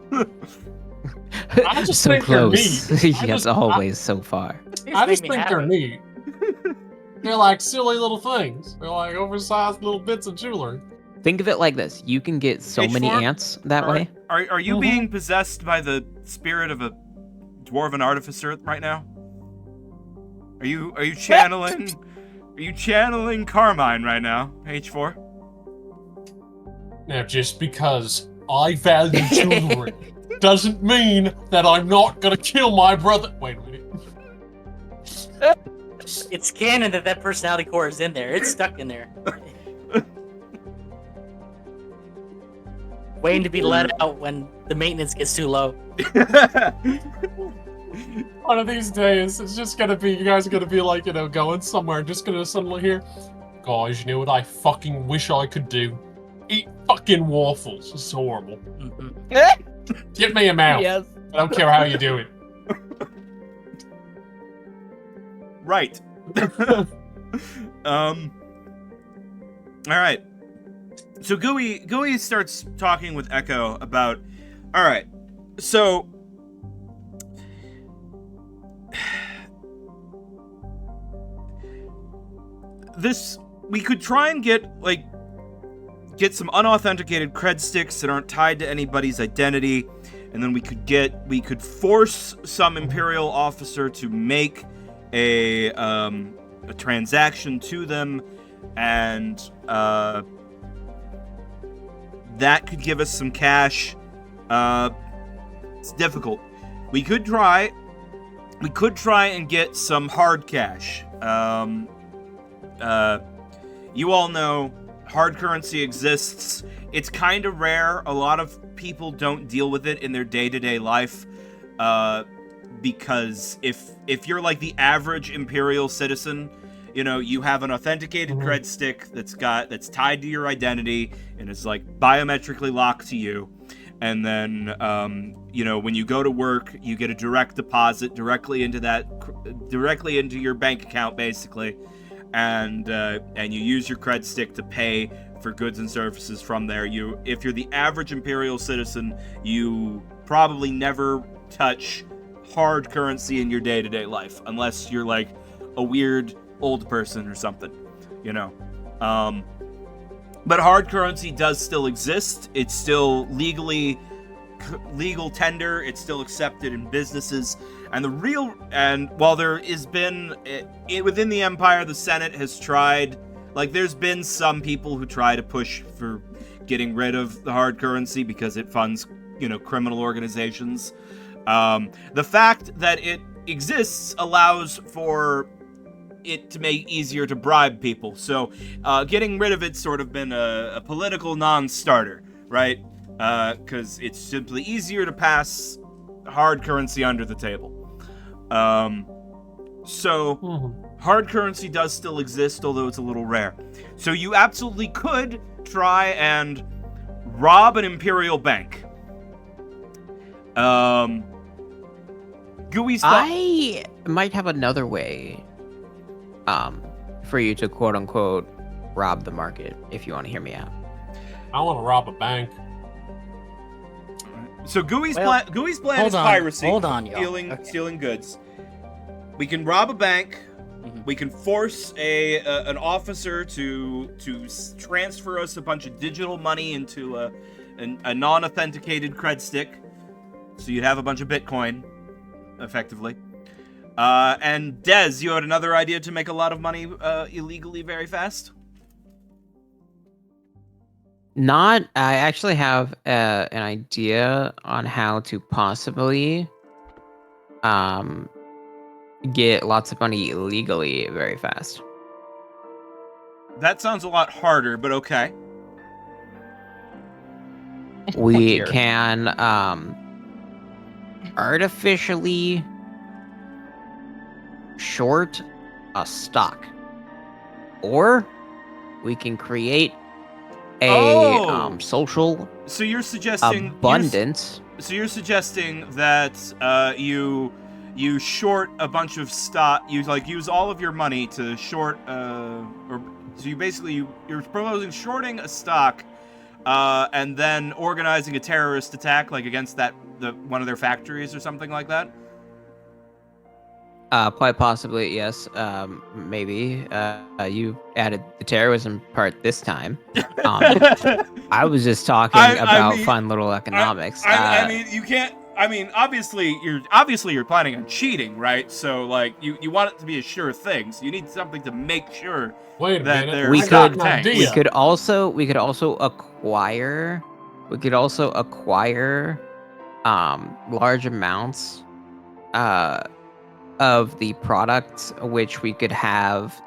I just so think they're close. neat. Yes, always so far. I just think they're neat. They're like silly little things. They're like oversized little bits of jewelry. Think of it like this: you can get so many H4? ants that way. Are you being possessed by the spirit of a dwarven artificer right now? Are you channeling? Are you channeling Carmine right now, H4? Now, just because I value jewelry doesn't mean that I'm not gonna kill my brother. Wait a minute. It's canon that personality core is in there. It's stuck in there. Waiting to be let out when the maintenance gets too low. One of these days, it's just gonna be, you guys are gonna be like, going somewhere, just gonna suddenly hear, guys, you know what I fucking wish I could do? Eat fucking waffles. It's horrible. Get me a mouth. Yes. I don't care how you do it. Right. All right. So Gooey starts talking with Echo about, all right, so we could try and get some unauthenticated cred sticks that aren't tied to anybody's identity, and then we could force some Imperial officer to make a transaction to them, and that could give us some cash. It's difficult. We could try and get some hard cash. You all know hard currency exists. It's kind of rare. A lot of people don't deal with it in their day-to-day life, because if you're like the average Imperial citizen, you have an authenticated cred stick that's tied to your identity and is like biometrically locked to you. And then, when you go to work, you get a direct deposit directly into your bank account, basically. And you use your cred stick to pay for goods and services from there. If you're the average Imperial citizen, you probably never touch hard currency in your day-to-day life, unless you're like a weird old person or something, but hard currency does still exist. It's still legal tender. It's still accepted in businesses. And while there has been within the Empire, the Senate has tried, there's been some people who try to push for getting rid of the hard currency because it funds, criminal organizations. The fact that it exists allows for it to make easier to bribe people. So getting rid of it's sort of been a political non-starter, right? Because it's simply easier to pass hard currency under the table. Hard currency does still exist, although it's a little rare. So you absolutely could try and rob an Imperial bank. Gooey's I might have another way for you to quote unquote rob the market, if you want to hear me out. I want to rob a bank. So Gooey's plan is piracy. Hold on, y'all. Stealing goods. We can rob a bank. Mhm. We can force an officer to transfer us a bunch of digital money into a non-authenticated cred stick, so you'd have a bunch of Bitcoin, effectively. And Dez, you had another idea to make a lot of money illegally very fast? I actually have an idea on how to possibly get lots of money illegally very fast. That sounds a lot harder, but okay. We dear. can artificially short a stock, or we can create a social So you're suggesting abundance. So you're suggesting that you short a bunch of stock. You like use all of your money to short or so you basically you're proposing shorting a stock, and then organizing a terrorist attack like against one of their factories or something like that. Quite possibly, yes. Maybe. You added the terrorism part this time. I was just talking about fun little economics. I mean, you can't. I mean, obviously you're planning on cheating, right? So like, you want it to be a sure thing. So you need something to make sure Wait a that minute. there's We stock could- tanks. idea. we could also acquire large amounts of the products, which we could have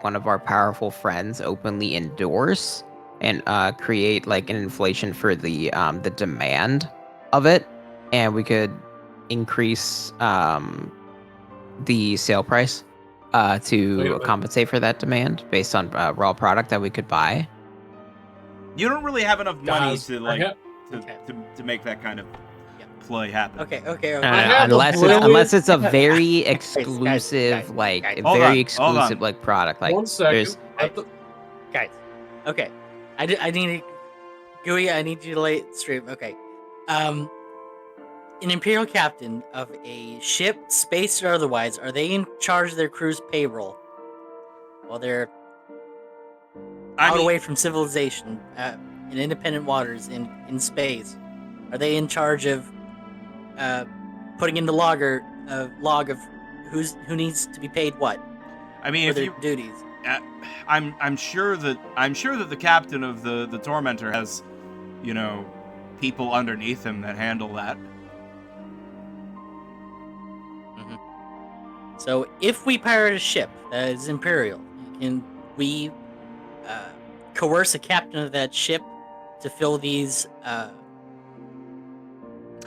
one of our powerful friends openly endorse and create like an inflation for the demand of it, and we could increase the sale price Wait a to minute. compensate for that demand based on raw product that we could buy. You don't really have enough money Guys, to like Okay. to make that kind of Yeah. play happen. Okay. have a Unless it's a Guys, very guys, exclusive, guys, like guys. Hold very on, exclusive like product. Like One second. there's Guys. Okay. I need to, Gooey. I need you to lay it straight. Okay. An Imperial captain of a ship, space or otherwise, are they in charge of their crew's payroll while they're out away from civilization in independent waters in space? Are they in charge of putting in the log of who needs to be paid what I mean, for if their you, duties? I'm sure that the captain of the Tormentor has, people underneath him that handle that. So if we pirate a ship that is Imperial, can we coerce a captain of that ship to fill these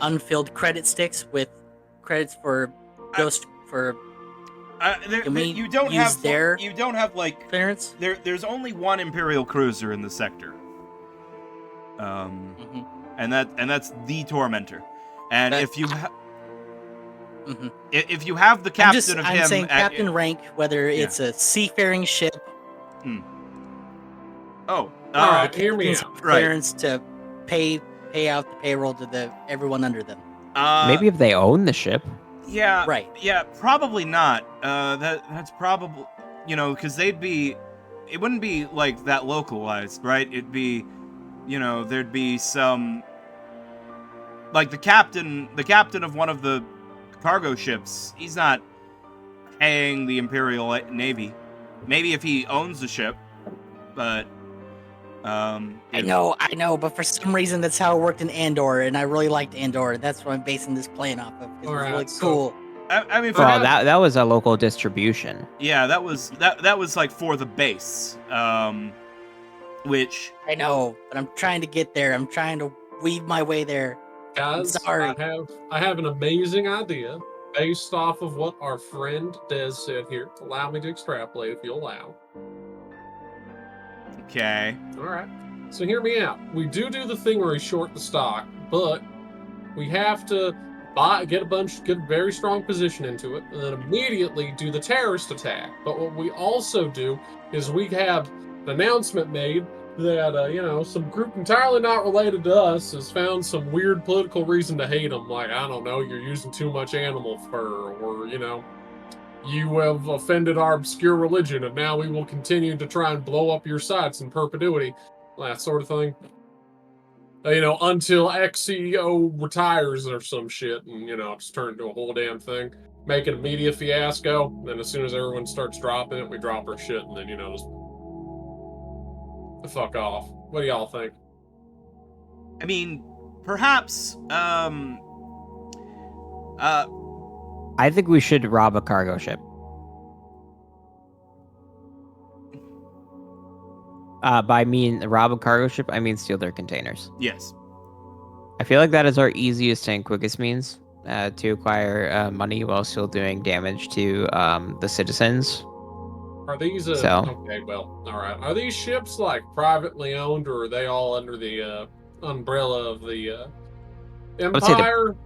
unfilled credit sticks with credits for Ghost for Can we You don't use have like clearance? there's only one Imperial cruiser in the sector. Mhm. And that's the Tormentor. And That- if you Mhm. if you have the captain of I'm him saying captain rank, whether it's a seafaring ship Oh, All right, hear me captain's out. clearance to pay out the payroll to everyone under them. maybe if they own the ship. Yeah. Right. Yeah, probably not. That's probably because it wouldn't be like that localized, right? It'd be, there'd be some like the captain of one of the cargo ships. He's not paying the Imperial Navy. Maybe if he owns the ship, but I know, but for some reason that's how it worked in Andor, and I really liked Andor. That's what I'm basing this plan off of. It was Alright, really so- cool. I mean, Well, that was a local distribution. yeah, that was like for the base, which I know, but I'm trying to get there. I'm trying to weave my way there. Guys, sorry. I have an amazing idea based off of what our friend Des said here. Allow me to extrapolate if you allow. okay. All right. So hear me out. We do the thing where we short the stock, but we have to get a very strong position into it, and then immediately do the terrorist attack. But what we also do is we have an announcement made that some group entirely not related to us has found some weird political reason to hate them. Like, I don't know, you're using too much animal fur, or You have offended our obscure religion, and now we will continue to try and blow up your sites in perpetuity. That sort of thing. Until ex-CEO retires or some shit, and, just turn into a whole damn thing. Make it a media fiasco, then as soon as everyone starts dropping it, we drop our shit, and then, just the fuck off. What do y'all think? I mean, perhaps, I think we should rob a cargo ship. Rob a cargo ship, I mean steal their containers. yes. I feel like that is our easiest and quickest means to acquire money while still doing damage to the citizens. Are these okay, well, all right. Are these ships like privately owned, or are they all under the umbrella of the Empire?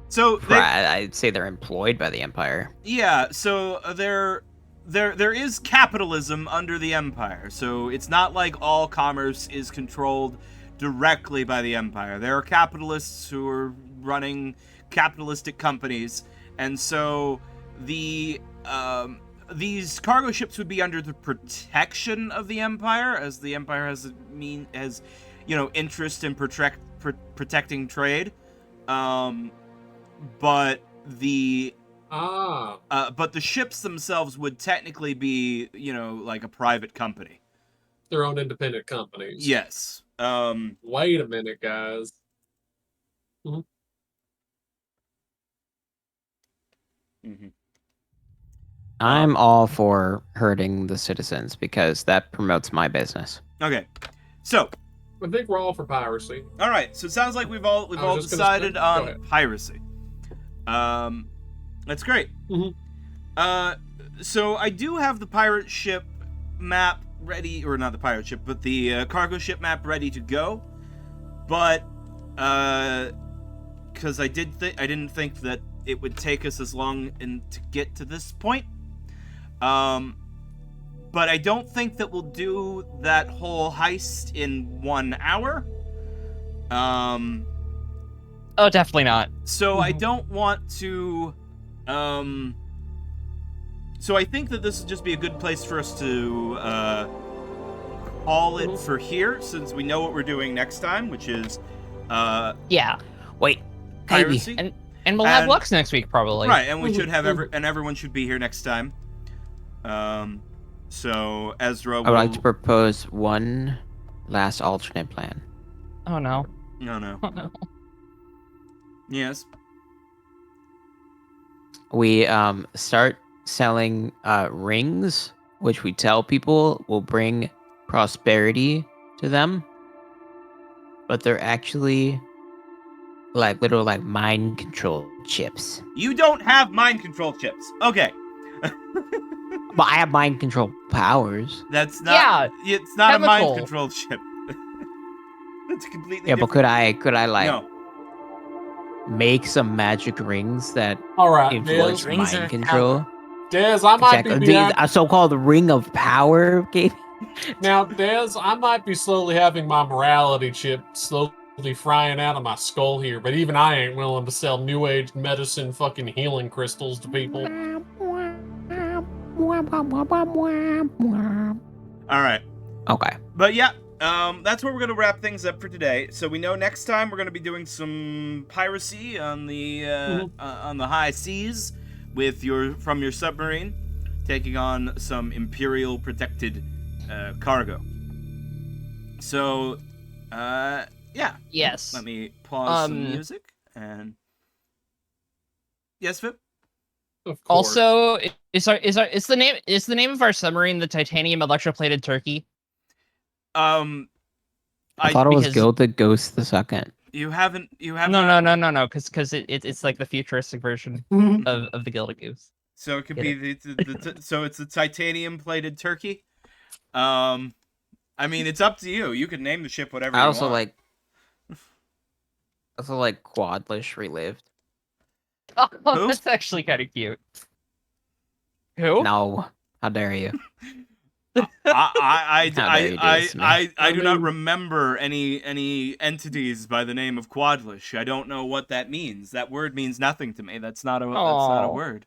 I'd say they're employed by the Empire. Yeah, so there is capitalism under the Empire. So it's not like all commerce is controlled directly by the Empire. There are capitalists who are running capitalistic companies, and so these cargo ships would be under the protection of the Empire, as the Empire has interest in protecting trade. But the ships themselves would technically be, like a private company. Their own independent companies. Yes. Wait a minute, guys. Mm-hmm. Mm-hmm. I'm all for hurting the citizens because that promotes my business. Okay. So I think we're all for piracy. All right. So it sounds like we've all decided on piracy. That's great. Mm-hmm. So I do have the pirate ship map ready, or not the pirate ship, but the cargo ship map ready to go. But because I didn't think that it would take us as long to get to this point. But I don't think that we'll do that whole heist in 1 hour. Oh, definitely not. So I don't want to, so I think that this would just be a good place for us to, call it for here, since we know what we're doing next time, which is, yeah. Wait, piracy. And we'll have Lux next week, probably. Right, and we should have everyone should be here next time. So Ezra will... I would like to propose one last alternate plan. Oh no. No. Oh no. Yes. We start selling rings, which we tell people will bring prosperity to them, but they're actually literal mind control chips. You don't have mind control chips. Okay. But I have mind control powers. That's not. Yeah, it's not chemical. A mind control chip. That's completely. Yeah, different. but could I No. make some magic rings that Dez. influence mind control? Dez, I might be a so-called ring of power. Okay. Now, Dez, I might be slowly having my morality chip slowly frying out of my skull here, but even I ain't willing to sell new age medicine fucking healing crystals to people. All right. Okay. But yeah, that's where we're gonna wrap things up for today. So we know next time we're gonna be doing some piracy on the high seas from your submarine, taking on some Imperial protected cargo. So, yeah. Yes. Let me pause some music and. Yes, Vip. Of course. Also, is the name of our submarine the Titanium Electroplated Turkey? I thought it was Gilded Ghost the Second. You haven't. No, because it's like the futuristic version of the Gilded Goose. So it could be so it's the titanium plated turkey. I mean, it's up to you. You can name the ship whatever. I you also want. like Quadlish Relived. Oh, Who? that's actually kind of cute. Who? No, how dare you? I do not mean, remember any entities by the name of Quadlish. I don't know what that means. That word means nothing to me. That's not a word.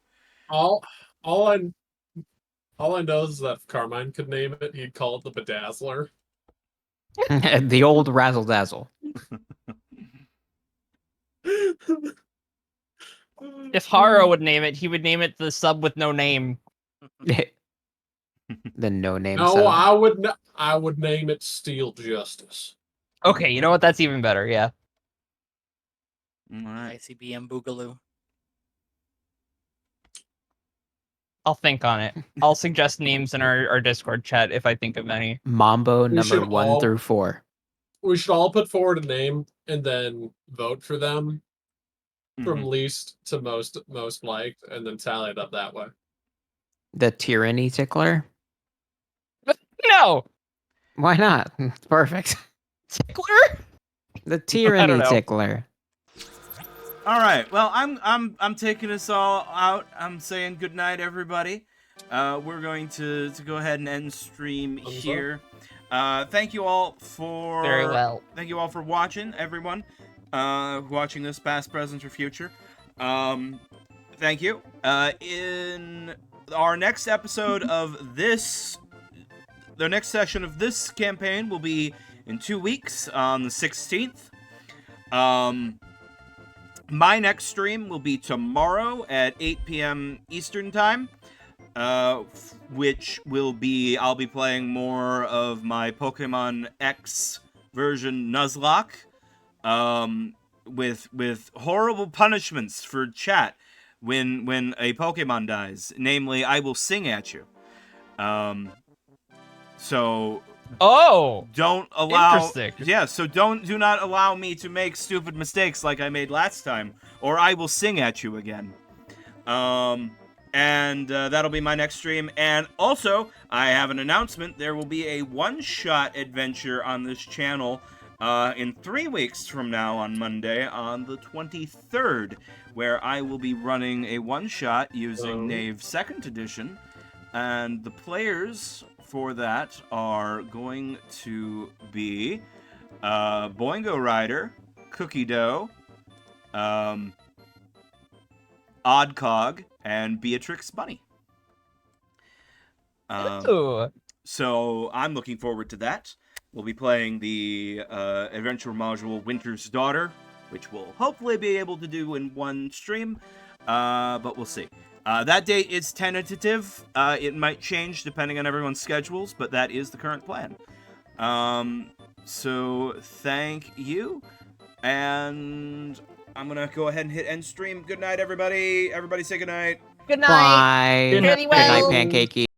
all I All I know is that if Carmine could name it, he'd call it the Bedazzler. The old razzle dazzle. If Haro would name it, he would name it the sub with no name. The no name No, sub. I would name it Steel Justice. Okay, you know what? That's even better. Yeah. All right. ICBM Boogaloo. I'll think on it. I'll suggest names in our Discord chat if I think of any. Mambo We number should 1 all- through 4. We should all put forward a name and then vote for them from Mhm. least to most liked, and then tally it up that way. The Tyranny Tickler? No! Why not? It's perfect. Tickler? The Tyranny know. Tickler. All right. Well, I'm taking us all out. I'm saying good night, everybody. We're going to go ahead and end stream here. Thank you all for Very well. Thank you all for watching, everyone. Watching this past, present, or future. Thank you. In our next episode of this, the next session of this campaign will be in 2 weeks on the 16th. My next stream will be tomorrow at 8 p.m. Eastern Time, which will be, I'll be playing more of my Pokemon X version Nuzlocke, with horrible punishments for chat when a Pokemon dies. Namely, I will sing at you. So Oh! don't allow Interesting. Yeah, so do not allow me to make stupid mistakes like I made last time, or I will sing at you again. And that'll be my next stream. And also, I have an announcement. There will be a one-shot adventure on this channel in 3 weeks from now on Monday, on the 23rd, where I will be running a one-shot using Knave 2nd Edition. And the players for that are going to be Boingo Rider, Cookie Dough, Oddcog, and Beatrix Bunny. Ooh. So I'm looking forward to that. We'll be playing the adventure module Winter's Daughter, which we'll hopefully be able to do in one stream, but we'll see. That date is tentative. It might change depending on everyone's schedules, but that is the current plan. So thank you, and I'm gonna go ahead and hit end stream. Good night, everybody. Everybody say good night. Good night. Bye. Good night. Good night, Pancakey.